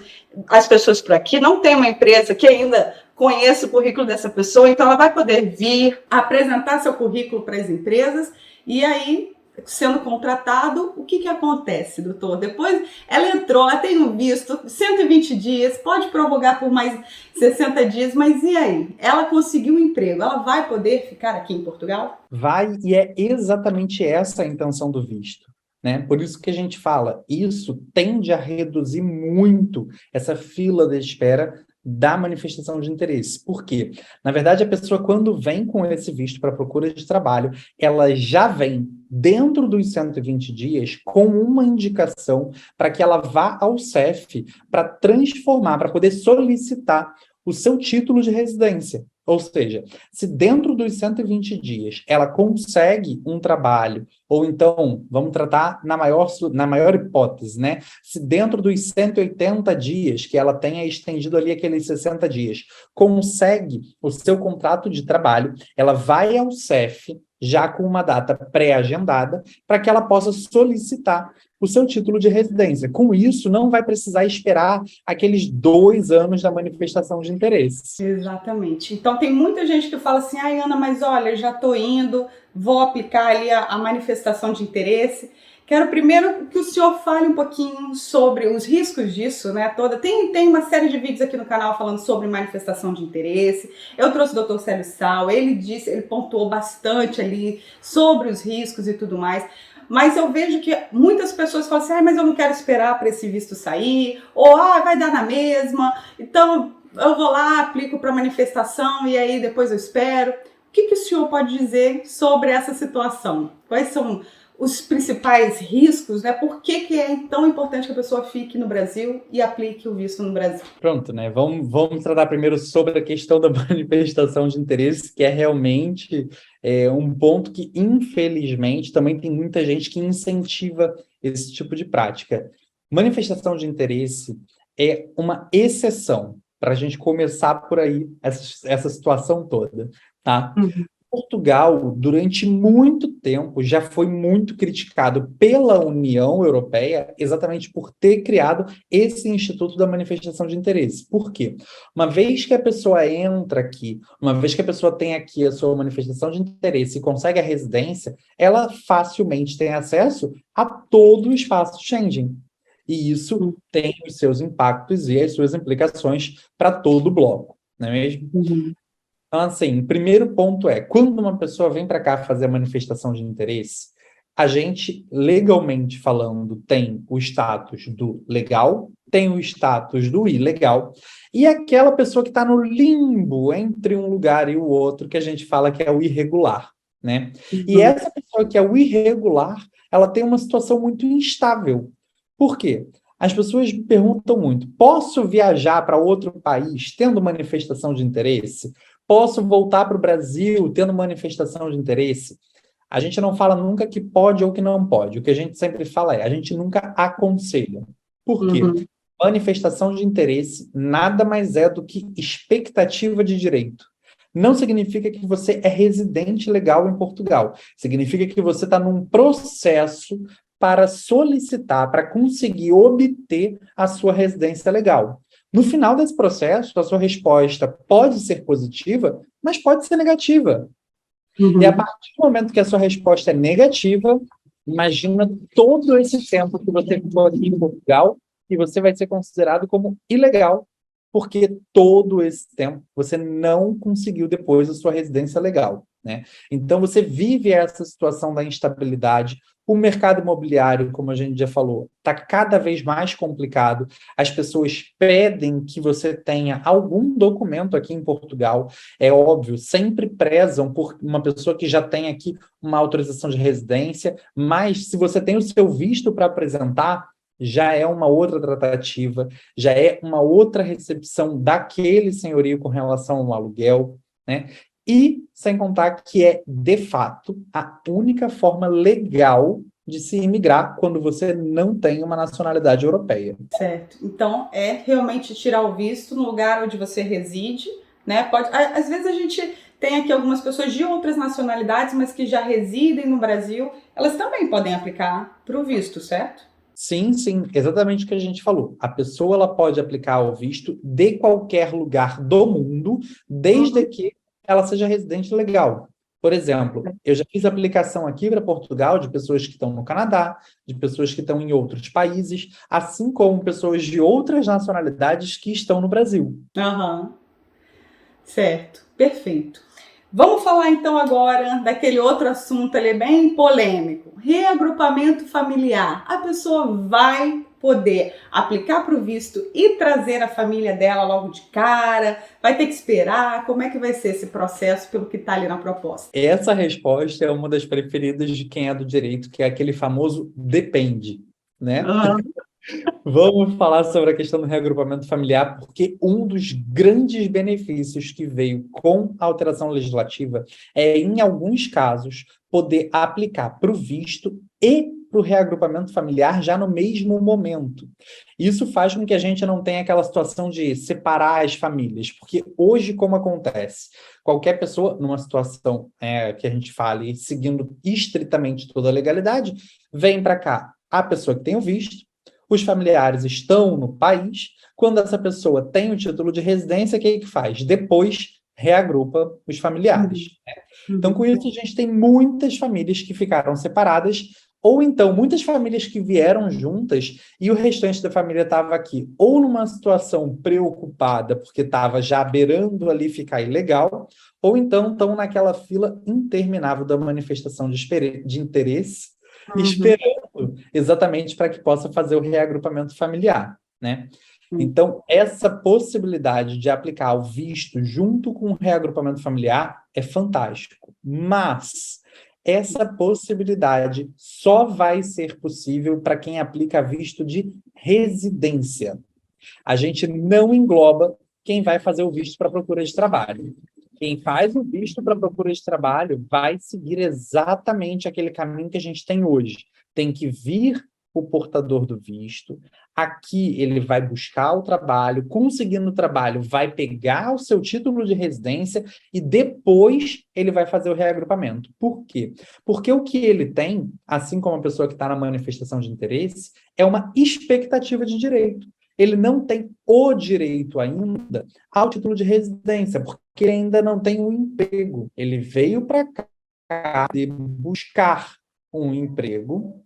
as pessoas por aqui, não tem uma empresa que ainda conheço o currículo dessa pessoa, então ela vai poder vir apresentar seu currículo para as empresas e aí, sendo contratado, o que acontece, doutor? Depois ela entrou, ela tem um visto, 120 dias, pode prorrogar por mais 60 dias, mas e aí? Ela conseguiu um emprego, ela vai poder ficar aqui em Portugal? Vai, e é exatamente essa a intenção do visto, né? Por isso que a gente fala, isso tende a reduzir muito essa fila de espera da manifestação de interesse. Por quê? Na verdade, a pessoa, quando vem com esse visto para procura de trabalho, ela já vem dentro dos 120 dias com uma indicação para que ela vá ao CEF para transformar, para poder solicitar o seu título de residência. Ou seja, se dentro dos 120 dias ela consegue um trabalho, ou então, vamos tratar na maior hipótese, né? Se dentro dos 180 dias, que ela tenha estendido ali aqueles 60 dias, consegue o seu contrato de trabalho, ela vai ao CEF, já com uma data pré-agendada, para que ela possa solicitar o seu título de residência. Com isso, não vai precisar esperar aqueles 2 anos da manifestação de interesse. Exatamente. Então, tem muita gente que fala assim, ai, Ana, mas olha, já estou indo, vou aplicar ali a manifestação de interesse. Quero primeiro que o senhor fale um pouquinho sobre os riscos disso, né? Tem uma série de vídeos aqui no canal falando sobre manifestação de interesse. Eu trouxe o Dr. Célio Sal, ele pontuou bastante ali sobre os riscos e tudo mais. Mas eu vejo que muitas pessoas falam assim, mas eu não quero esperar para esse visto sair, ou vai dar na mesma, então eu vou lá, aplico para manifestação e aí depois eu espero. O que o senhor pode dizer sobre essa situação? Quais são os principais riscos, né? Por que é tão importante que a pessoa fique no Brasil e aplique o visto no Brasil? Pronto, né? Vamos tratar primeiro sobre a questão da manifestação de interesse, que é realmente um ponto que, infelizmente, também tem muita gente que incentiva esse tipo de prática. Manifestação de interesse é uma exceção, para a gente começar por aí essa situação toda, tá? Portugal, durante muito tempo, já foi muito criticado pela União Europeia exatamente por ter criado esse Instituto da Manifestação de Interesse. Por quê? Uma vez que a pessoa entra aqui, uma vez que a pessoa tem aqui a sua manifestação de interesse e consegue a residência, ela facilmente tem acesso a todo o espaço Schengen. E isso tem os seus impactos e as suas implicações para todo o bloco, não é mesmo? Então, assim, o primeiro ponto é, quando uma pessoa vem para cá fazer a manifestação de interesse, a gente, legalmente falando, tem o status do legal, tem o status do ilegal, e aquela pessoa que está no limbo entre um lugar e o outro, que a gente fala que é o irregular, né? E essa pessoa que é o irregular, ela tem uma situação muito instável. Por quê? As pessoas me perguntam muito, posso viajar para outro país tendo manifestação de interesse? Posso voltar para o Brasil tendo manifestação de interesse? A gente não fala nunca que pode ou que não pode. O que a gente sempre fala é, a gente nunca aconselha. Por quê? Manifestação de interesse nada mais é do que expectativa de direito. Não significa que você é residente legal em Portugal. Significa que você está num processo para solicitar, para conseguir obter a sua residência legal. No final desse processo, a sua resposta pode ser positiva, mas pode ser negativa. E a partir do momento que a sua resposta é negativa, imagina todo esse tempo que você ficou aqui em Portugal e você vai ser considerado como ilegal, porque todo esse tempo você não conseguiu depois a sua residência legal, né? Então você vive essa situação da instabilidade. O mercado imobiliário, como a gente já falou, está cada vez mais complicado. As pessoas pedem que você tenha algum documento aqui em Portugal. É óbvio, sempre prezam por uma pessoa que já tem aqui uma autorização de residência, mas se você tem o seu visto para apresentar, já é uma outra tratativa, já é uma outra recepção daquele senhorio com relação ao aluguel, né? E, sem contar que é, de fato, a única forma legal de se imigrar quando você não tem uma nacionalidade europeia. Certo. Então, é realmente tirar o visto no lugar onde você reside, né? Às vezes a gente tem aqui algumas pessoas de outras nacionalidades, mas que já residem no Brasil, elas também podem aplicar para o visto, certo? Sim, sim, exatamente o que a gente falou. A pessoa ela pode aplicar o visto de qualquer lugar do mundo, desde Uhum. que ela seja residente legal. Por exemplo, eu já fiz aplicação aqui para Portugal de pessoas que estão no Canadá, de pessoas que estão em outros países, assim como pessoas de outras nacionalidades que estão no Brasil. Aham, certo, perfeito. Vamos falar então agora daquele outro assunto ali bem polêmico, reagrupamento familiar. A pessoa vai poder aplicar para o visto e trazer a família dela logo de cara? Vai ter que esperar? Como é que vai ser esse processo pelo que está ali na proposta? Essa resposta é uma das preferidas de quem é do direito, que é aquele famoso depende, né? Aham. Vamos falar sobre a questão do reagrupamento familiar, porque um dos grandes benefícios que veio com a alteração legislativa é, em alguns casos, poder aplicar para o visto e para o reagrupamento familiar já no mesmo momento. Isso faz com que a gente não tenha aquela situação de separar as famílias, porque hoje, como acontece? Qualquer pessoa, numa situação que a gente fale, seguindo estritamente toda a legalidade, vem para cá a pessoa que tem o visto, os familiares estão no país, quando essa pessoa tem o título de residência, o que é que faz? Depois reagrupa os familiares. Então, com Uhum. isso, a gente tem muitas famílias que ficaram separadas, ou então muitas famílias que vieram juntas e o restante da família estava aqui, ou numa situação preocupada, porque estava já beirando ali ficar ilegal, ou então estão naquela fila interminável da manifestação de interesse, Uhum. exatamente para que possa fazer o reagrupamento familiar, né? Uhum. Então, essa possibilidade de aplicar o visto junto com o reagrupamento familiar é fantástico. Mas essa possibilidade só vai ser possível para quem aplica visto de residência. A gente não engloba quem vai fazer o visto para procura de trabalho. Quem faz o visto para procura de trabalho vai seguir exatamente aquele caminho que a gente tem hoje. Tem que vir o portador do visto, aqui ele vai buscar o trabalho, conseguindo o trabalho, vai pegar o seu título de residência e depois ele vai fazer o reagrupamento. Por quê? Porque o que ele tem, assim como a pessoa que está na manifestação de interesse, é uma expectativa de direito. Ele não tem o direito ainda ao título de residência, porque ele ainda não tem um emprego. Ele veio para cá de buscar um emprego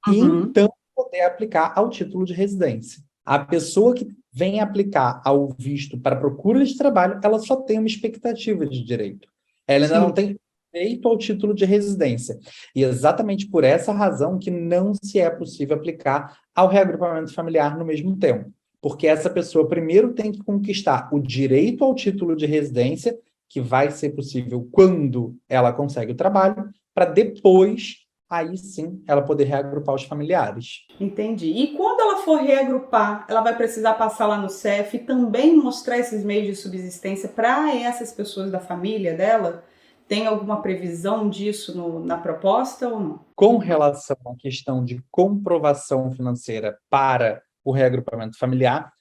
e Uhum. então poder aplicar ao título de residência. A pessoa que vem aplicar ao visto para procura de trabalho, ela só tem uma expectativa de direito. Ela ainda não Sim. tem direito ao título de residência. E exatamente por essa razão que não se é possível aplicar ao reagrupamento familiar no mesmo tempo. Porque essa pessoa primeiro tem que conquistar o direito ao título de residência, que vai ser possível quando ela consegue o trabalho, para depois, aí sim, ela poder reagrupar os familiares. Entendi. E quando ela for reagrupar, ela vai precisar passar lá no CEF e também mostrar esses meios de subsistência para essas pessoas da família dela? Tem alguma previsão disso na proposta ou não? Com relação à questão de comprovação financeira para o reagrupamento familiar,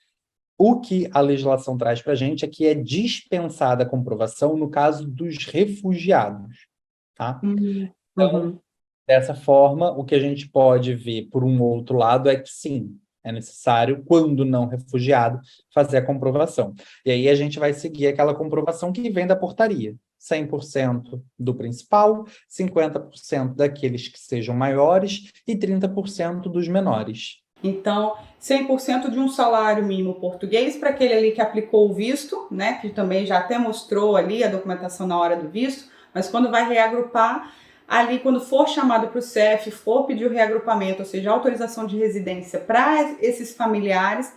o que a legislação traz para a gente é que é dispensada a comprovação no caso dos refugiados, tá? Então, Uhum. dessa forma, o que a gente pode ver por um outro lado é que sim, é necessário, quando não refugiado, fazer a comprovação. E aí a gente vai seguir aquela comprovação que vem da portaria. 100% do principal, 50% daqueles que sejam maiores e 30% dos menores. Então, 100% de um salário mínimo português para aquele ali que aplicou o visto, né, que também já até mostrou ali a documentação na hora do visto, mas quando vai reagrupar, ali quando for chamado para o CEF, for pedir o reagrupamento, ou seja, autorização de residência para esses familiares,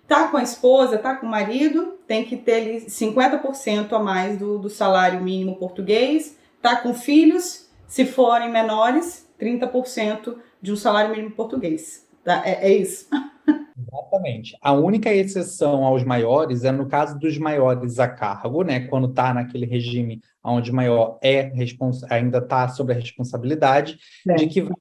tá com a esposa, tá com o marido, tem que ter ali 50% a mais do salário mínimo português, tá com filhos, se forem menores, 30% de um salário mínimo português. Tá? É isso. Exatamente. A única exceção aos maiores é no caso dos maiores a cargo, né? Quando está naquele regime onde o maior ainda está sob a responsabilidade de que vai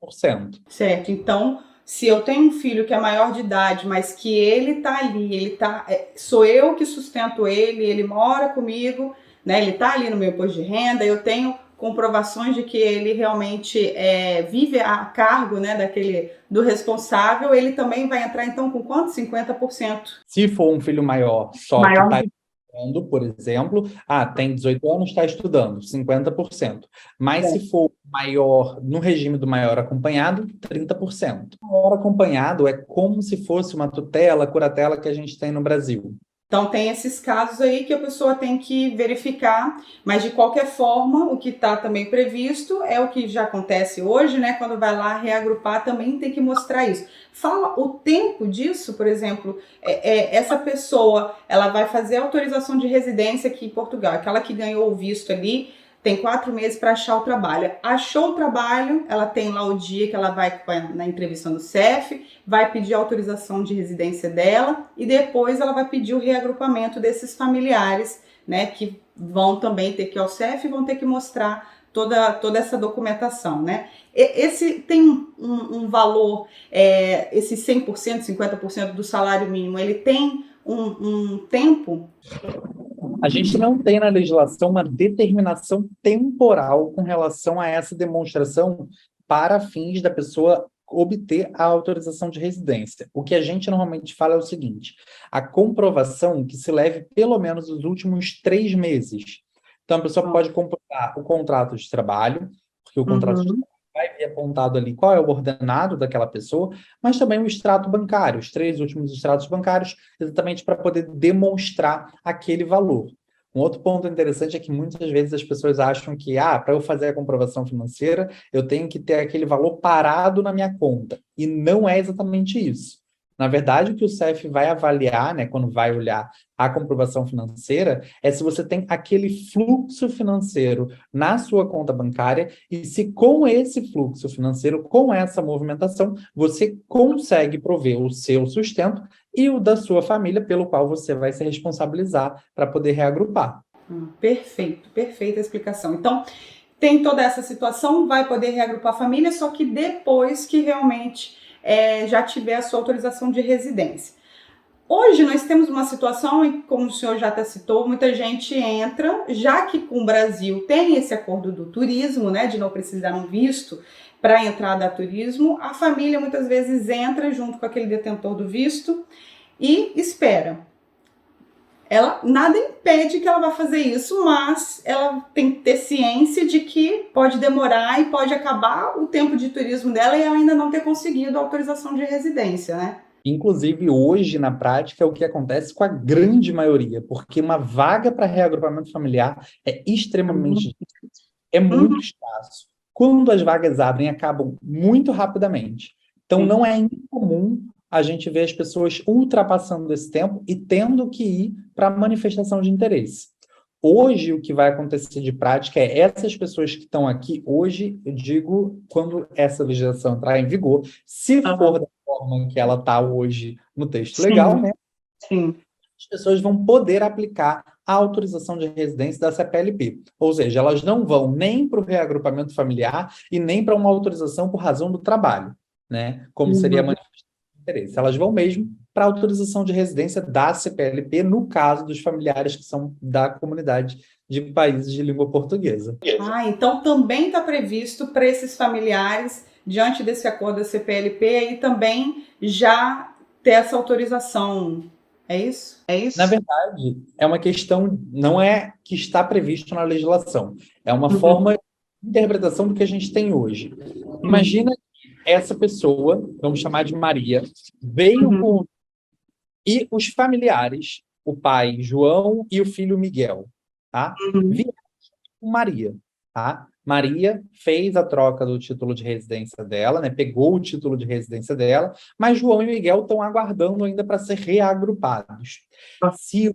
100%. Certo. Então, se eu tenho um filho que é maior de idade, mas que ele tá ali, sou eu que sustento ele, ele mora comigo, né? Ele tá ali no meu imposto de renda, eu tenho comprovações de que ele realmente vive a cargo, né, do responsável, ele também vai entrar então com quanto? 50%. Se for um filho maior só que Maior está estudando, por exemplo, tem 18 anos, está estudando, 50%. Mas se for maior, no regime do maior acompanhado, 30%. O maior acompanhado é como se fosse uma tutela, curatela que a gente tem no Brasil. Então, tem esses casos aí que a pessoa tem que verificar, mas de qualquer forma, o que está também previsto é o que já acontece hoje, né? Quando vai lá reagrupar, também tem que mostrar isso. Fala o tempo disso, por exemplo, essa pessoa, ela vai fazer autorização de residência aqui em Portugal, aquela que ganhou o visto ali, tem 4 meses para achar o trabalho. Achou o trabalho, ela tem lá o dia que ela vai na entrevista no CEF, vai pedir a autorização de residência dela e depois ela vai pedir o reagrupamento desses familiares, né, que vão também ter que ir ao CEF e vão ter que mostrar toda essa documentação, né? Esse tem um valor, esse 100%, 50% do salário mínimo, ele tem um tempo? A gente não tem na legislação uma determinação temporal com relação a essa demonstração para fins da pessoa obter a autorização de residência. O que a gente normalmente fala é o seguinte: a comprovação que se leve pelo menos os últimos 3 meses. Então, a pessoa pode comprovar o contrato de trabalho, porque o contrato de trabalho vai vir apontado ali qual é o ordenado daquela pessoa, mas também o extrato bancário, os 3 últimos extratos bancários, exatamente para poder demonstrar aquele valor. Um outro ponto interessante é que muitas vezes as pessoas acham que, para eu fazer a comprovação financeira, eu tenho que ter aquele valor parado na minha conta. E não é exatamente isso. Na verdade, o que o CEF vai avaliar, né, quando vai olhar a comprovação financeira, é se você tem aquele fluxo financeiro na sua conta bancária e se com esse fluxo financeiro, com essa movimentação, você consegue prover o seu sustento e o da sua família, pelo qual você vai se responsabilizar para poder reagrupar. Perfeito, perfeita a explicação. Então, tem toda essa situação, vai poder reagrupar a família, só que depois que realmente já tiver a sua autorização de residência. Hoje nós temos uma situação em que, como o senhor já até citou, muita gente entra, já que com o Brasil tem esse acordo do turismo, né, de não precisar um visto para entrada a turismo, a família muitas vezes entra junto com aquele detentor do visto e espera. Nada impede que ela vá fazer isso, mas ela tem que ter ciência de que pode demorar e pode acabar o tempo de turismo dela e ela ainda não ter conseguido a autorização de residência, né? Inclusive, hoje, na prática, é o que acontece com a grande maioria, porque uma vaga para reagrupamento familiar é extremamente difícil, é muito escasso. Quando as vagas abrem, acabam muito rapidamente. Então, não é incomum a gente ver as pessoas ultrapassando esse tempo e tendo que ir para a manifestação de interesse. Hoje, o que vai acontecer de prática é essas pessoas que estão aqui hoje, eu digo, quando essa legislação entrar em vigor, se for da forma que ela está hoje no texto legal, né? Sim. As pessoas vão poder aplicar a autorização de residência da CPLP. Ou seja, elas não vão nem para o reagrupamento familiar e nem para uma autorização por razão do trabalho, né? Como seria a manifestação de interesse. Elas vão mesmo para a autorização de residência da CPLP, no caso dos familiares que são da comunidade de países de língua portuguesa. Então também está previsto para esses familiares, diante desse acordo da CPLP, aí também já ter essa autorização. É isso? Na verdade, é uma questão, não é que está previsto na legislação, é uma forma de interpretação do que a gente tem hoje. Imagina que essa pessoa, vamos chamar de Maria, veio com... E os familiares, o pai João e o filho Miguel, tá? Vieram com Maria, tá? Maria fez a troca do título de residência dela, né? Pegou o título de residência dela, mas João e Miguel estão aguardando ainda para ser reagrupados. Se o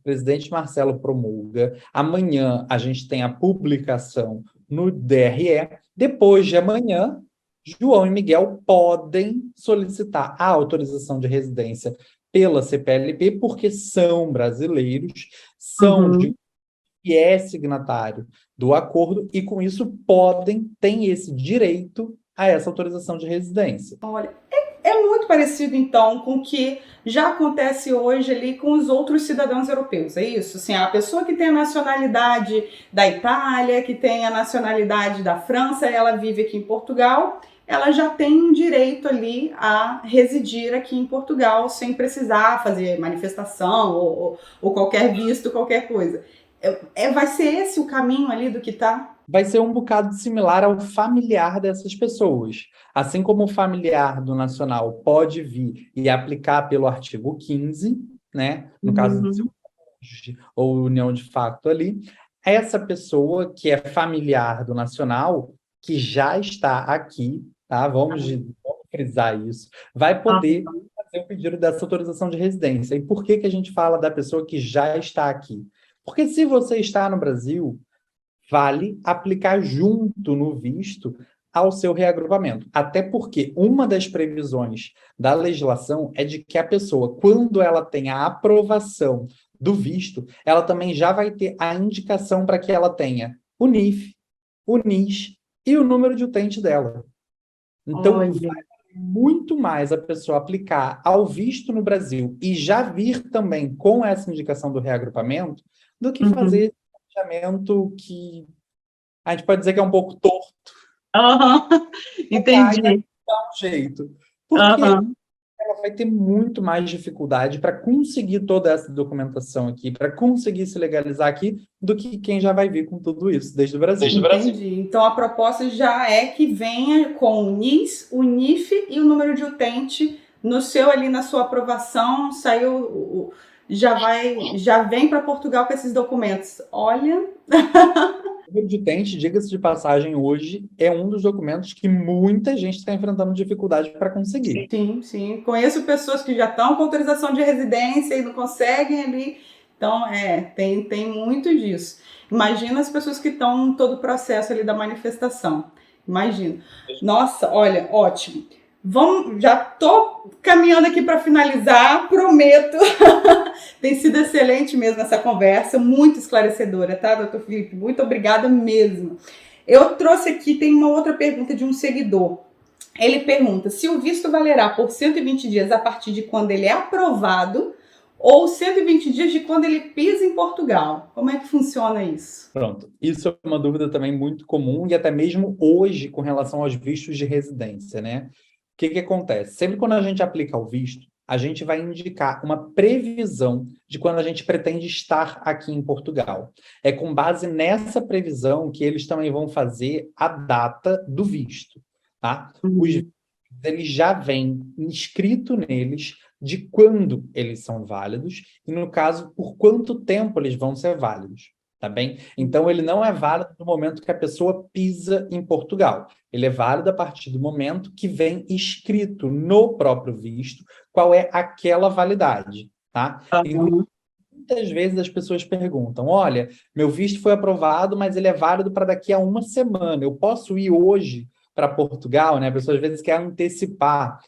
presidente Marcelo promulga, amanhã a gente tem a publicação no DRE, depois de amanhã, João e Miguel podem solicitar a autorização de residência pela CPLP, porque são brasileiros, são de que é signatário do acordo, e com isso têm esse direito a essa autorização de residência. Olha, é muito parecido, então, com o que já acontece hoje ali com os outros cidadãos europeus, é isso? Assim, a pessoa que tem a nacionalidade da Itália, que tem a nacionalidade da França, ela vive aqui em Portugal, ela já tem um direito ali a residir aqui em Portugal sem precisar fazer manifestação ou qualquer visto, qualquer coisa. Vai ser esse o caminho ali do que tá? Vai ser um bocado similar ao familiar dessas pessoas. Assim como o familiar do nacional pode vir e aplicar pelo artigo 15, né? No caso do seu Uhum. cônjuge ou união de fato ali, essa pessoa que é familiar do nacional, que já está aqui, tá? Vamos frisar isso, vai Ah, poder fazer o pedido dessa autorização de residência. E por que que a gente fala da pessoa que já está aqui? Porque se você está no Brasil, vale aplicar junto no visto ao seu reagrupamento. Até porque uma das previsões da legislação é de que a pessoa, quando ela tem a aprovação do visto, ela também já vai ter a indicação para que ela tenha o NIF, o NIS e o número de utente dela. Então, olha. vale muito mais a pessoa aplicar ao visto no Brasil e já vir também com essa indicação do reagrupamento do que Uhum. fazer esse planejamento que a gente pode dizer que é um pouco torto, Aham, vai entendi. dar um jeito. Porque Aham. ela vai ter muito mais dificuldade para conseguir toda essa documentação aqui, para conseguir se legalizar aqui, do que quem já vai vir com tudo isso desde o Brasil. Entendi. Então a proposta já é que venha com o NIS, o NIF e o número de utente no seu ali na sua aprovação, saiu já vem para Portugal com esses documentos. Olha, O número de utente, diga-se de passagem, hoje é um dos documentos que muita gente está enfrentando dificuldade para conseguir. sim, sim. Conheço pessoas que já estão com autorização de residência e não conseguem ali. Então, tem muito disso. Imagina as pessoas que estão em todo o processo ali da manifestação. Imagina. Nossa, olha, ótimo. Vamos, já tô caminhando aqui para finalizar, prometo. Tem sido excelente mesmo essa conversa, muito esclarecedora, tá, doutor Felipe? Muito obrigada mesmo. Eu trouxe aqui, tem uma outra pergunta de um seguidor. Ele pergunta se o visto valerá por 120 dias a partir de quando ele é aprovado ou 120 dias de quando ele pisa em Portugal. Como é que funciona isso? Pronto. Isso é uma dúvida também muito comum e até mesmo hoje com relação aos vistos de residência, né? O que que acontece? Sempre quando a gente aplica o visto, a gente vai indicar uma previsão de quando a gente pretende estar aqui em Portugal. É com base nessa previsão que eles também vão fazer a data do visto, tá? Os vistos, eles já vêm escrito neles de quando eles são válidos e, no caso, por quanto tempo eles vão ser válidos. Tá bem? Então, ele não é válido no momento que a pessoa pisa em Portugal. Ele é válido a partir do momento que vem escrito no próprio visto qual é aquela validade, tá? Inclusive, muitas vezes as pessoas perguntam, olha, meu visto foi aprovado, mas ele é válido para daqui a uma semana. Eu posso ir hoje para Portugal, né? A pessoa às vezes quer antecipar.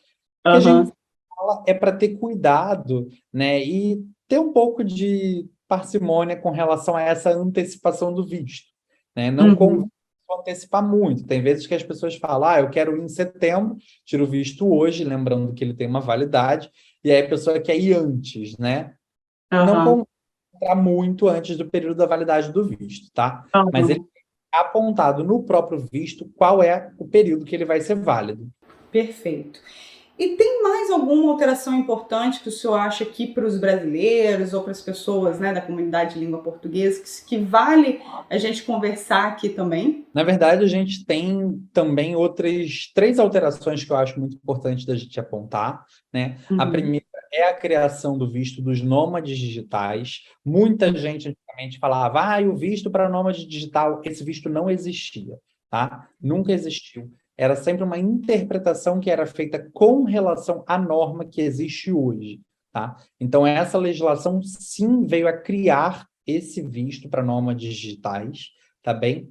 O que a gente fala é para ter cuidado, né? E ter um pouco de parcimônia com relação a essa antecipação do visto, né? Não convém antecipar muito. Tem vezes que as pessoas falam, eu quero ir em setembro, tiro o visto hoje, lembrando que ele tem uma validade, e aí a pessoa quer ir antes, né? Não convém entrar muito antes do período da validade do visto, tá? Mas ele é apontado no próprio visto qual é o período que ele vai ser válido. Perfeito. E tem mais alguma alteração importante que o senhor acha aqui para os brasileiros ou para as pessoas, né, da comunidade de língua portuguesa que vale a gente conversar aqui também? Na verdade, a gente tem também outras 3 alterações que eu acho muito importante da gente apontar, né? A primeira é a criação do visto dos nômades digitais. Muita gente antigamente falava, o visto para nômade digital, esse visto não existia, tá? Nunca existiu. Era sempre uma interpretação que era feita com relação à norma que existe hoje, tá? Então, essa legislação, sim, veio a criar esse visto para nômades digitais, tá bem?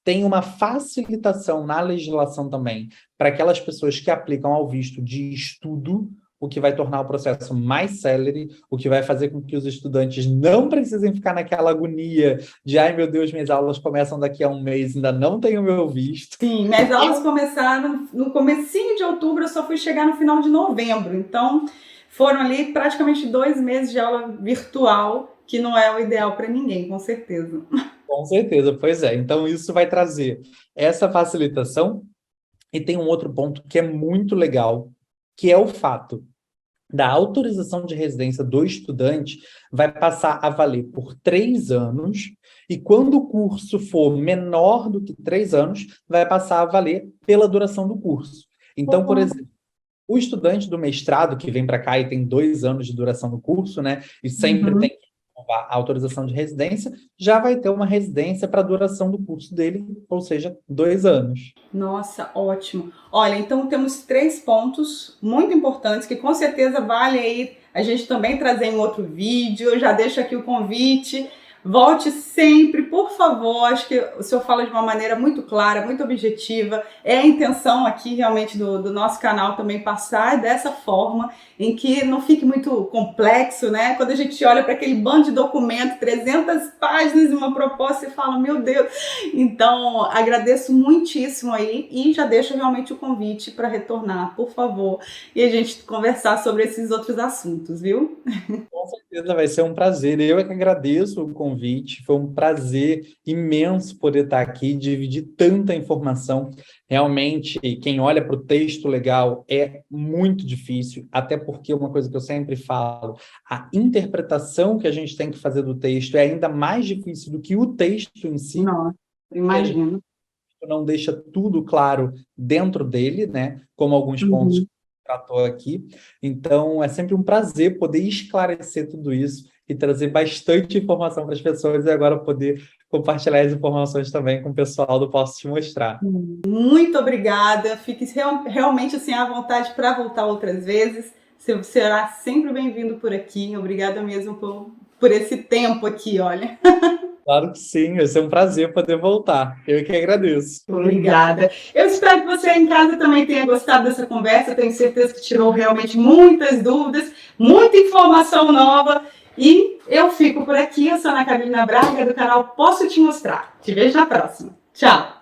Tem uma facilitação na legislação também para aquelas pessoas que aplicam ao visto de estudo, o que vai tornar o processo mais célere, o que vai fazer com que os estudantes não precisem ficar naquela agonia de, ai meu Deus, minhas aulas começam daqui a um mês, ainda não tenho o meu visto. Sim, minhas aulas começaram no comecinho de outubro, eu só fui chegar no final de novembro. Então, foram ali praticamente 2 meses de aula virtual, que não é o ideal para ninguém, com certeza. Com certeza, pois é. Então, isso vai trazer essa facilitação. E tem um outro ponto que é muito legal, que é o fato da autorização de residência do estudante vai passar a valer por 3 anos, e quando o curso for menor do que 3 anos, vai passar a valer pela duração do curso. Então, por exemplo, o estudante do mestrado que vem para cá e tem 2 anos de duração do curso, né, e sempre tem que renovar a autorização de residência, já vai ter uma residência para a duração do curso dele, ou seja, 2 anos. Nossa, ótimo. Olha, então temos 3 pontos muito importantes que com certeza vale aí a gente também trazer em outro vídeo. Eu já deixo aqui o convite. Volte sempre, por favor. Acho que o senhor fala de uma maneira muito clara, muito objetiva. É a intenção aqui realmente do nosso canal também passar dessa forma, em que não fique muito complexo, né? Quando a gente olha para aquele bando de documento, 300 páginas e uma proposta e fala, meu Deus. Então, agradeço muitíssimo aí e já deixo realmente o convite para retornar, por favor, e a gente conversar sobre esses outros assuntos, viu? Com certeza vai ser um prazer. Eu é que agradeço o convite. Foi um prazer imenso poder estar aqui, dividir tanta informação. Realmente, quem olha para o texto legal é muito difícil, até porque uma coisa que eu sempre falo, a interpretação que a gente tem que fazer do texto é ainda mais difícil do que o texto em si. Nossa, imagino. Não deixa tudo claro dentro dele, né? Como alguns pontos que tratou aqui. Então, é sempre um prazer poder esclarecer tudo isso e trazer bastante informação para as pessoas e agora poder compartilhar as informações também com o pessoal do Posso Te Mostrar. Muito obrigada. Fique realmente assim à vontade para voltar outras vezes. Você será sempre bem-vindo por aqui. Obrigada mesmo por esse tempo aqui, olha. Claro que sim, vai ser um prazer poder voltar. Eu que agradeço. Obrigada. Eu espero que você em casa também tenha gostado dessa conversa. Tenho certeza que tirou realmente muitas dúvidas, muita informação nova. E eu fico por aqui. Eu sou a Ana Carolina Braga, do canal Posso Te Mostrar. Te vejo na próxima. Tchau!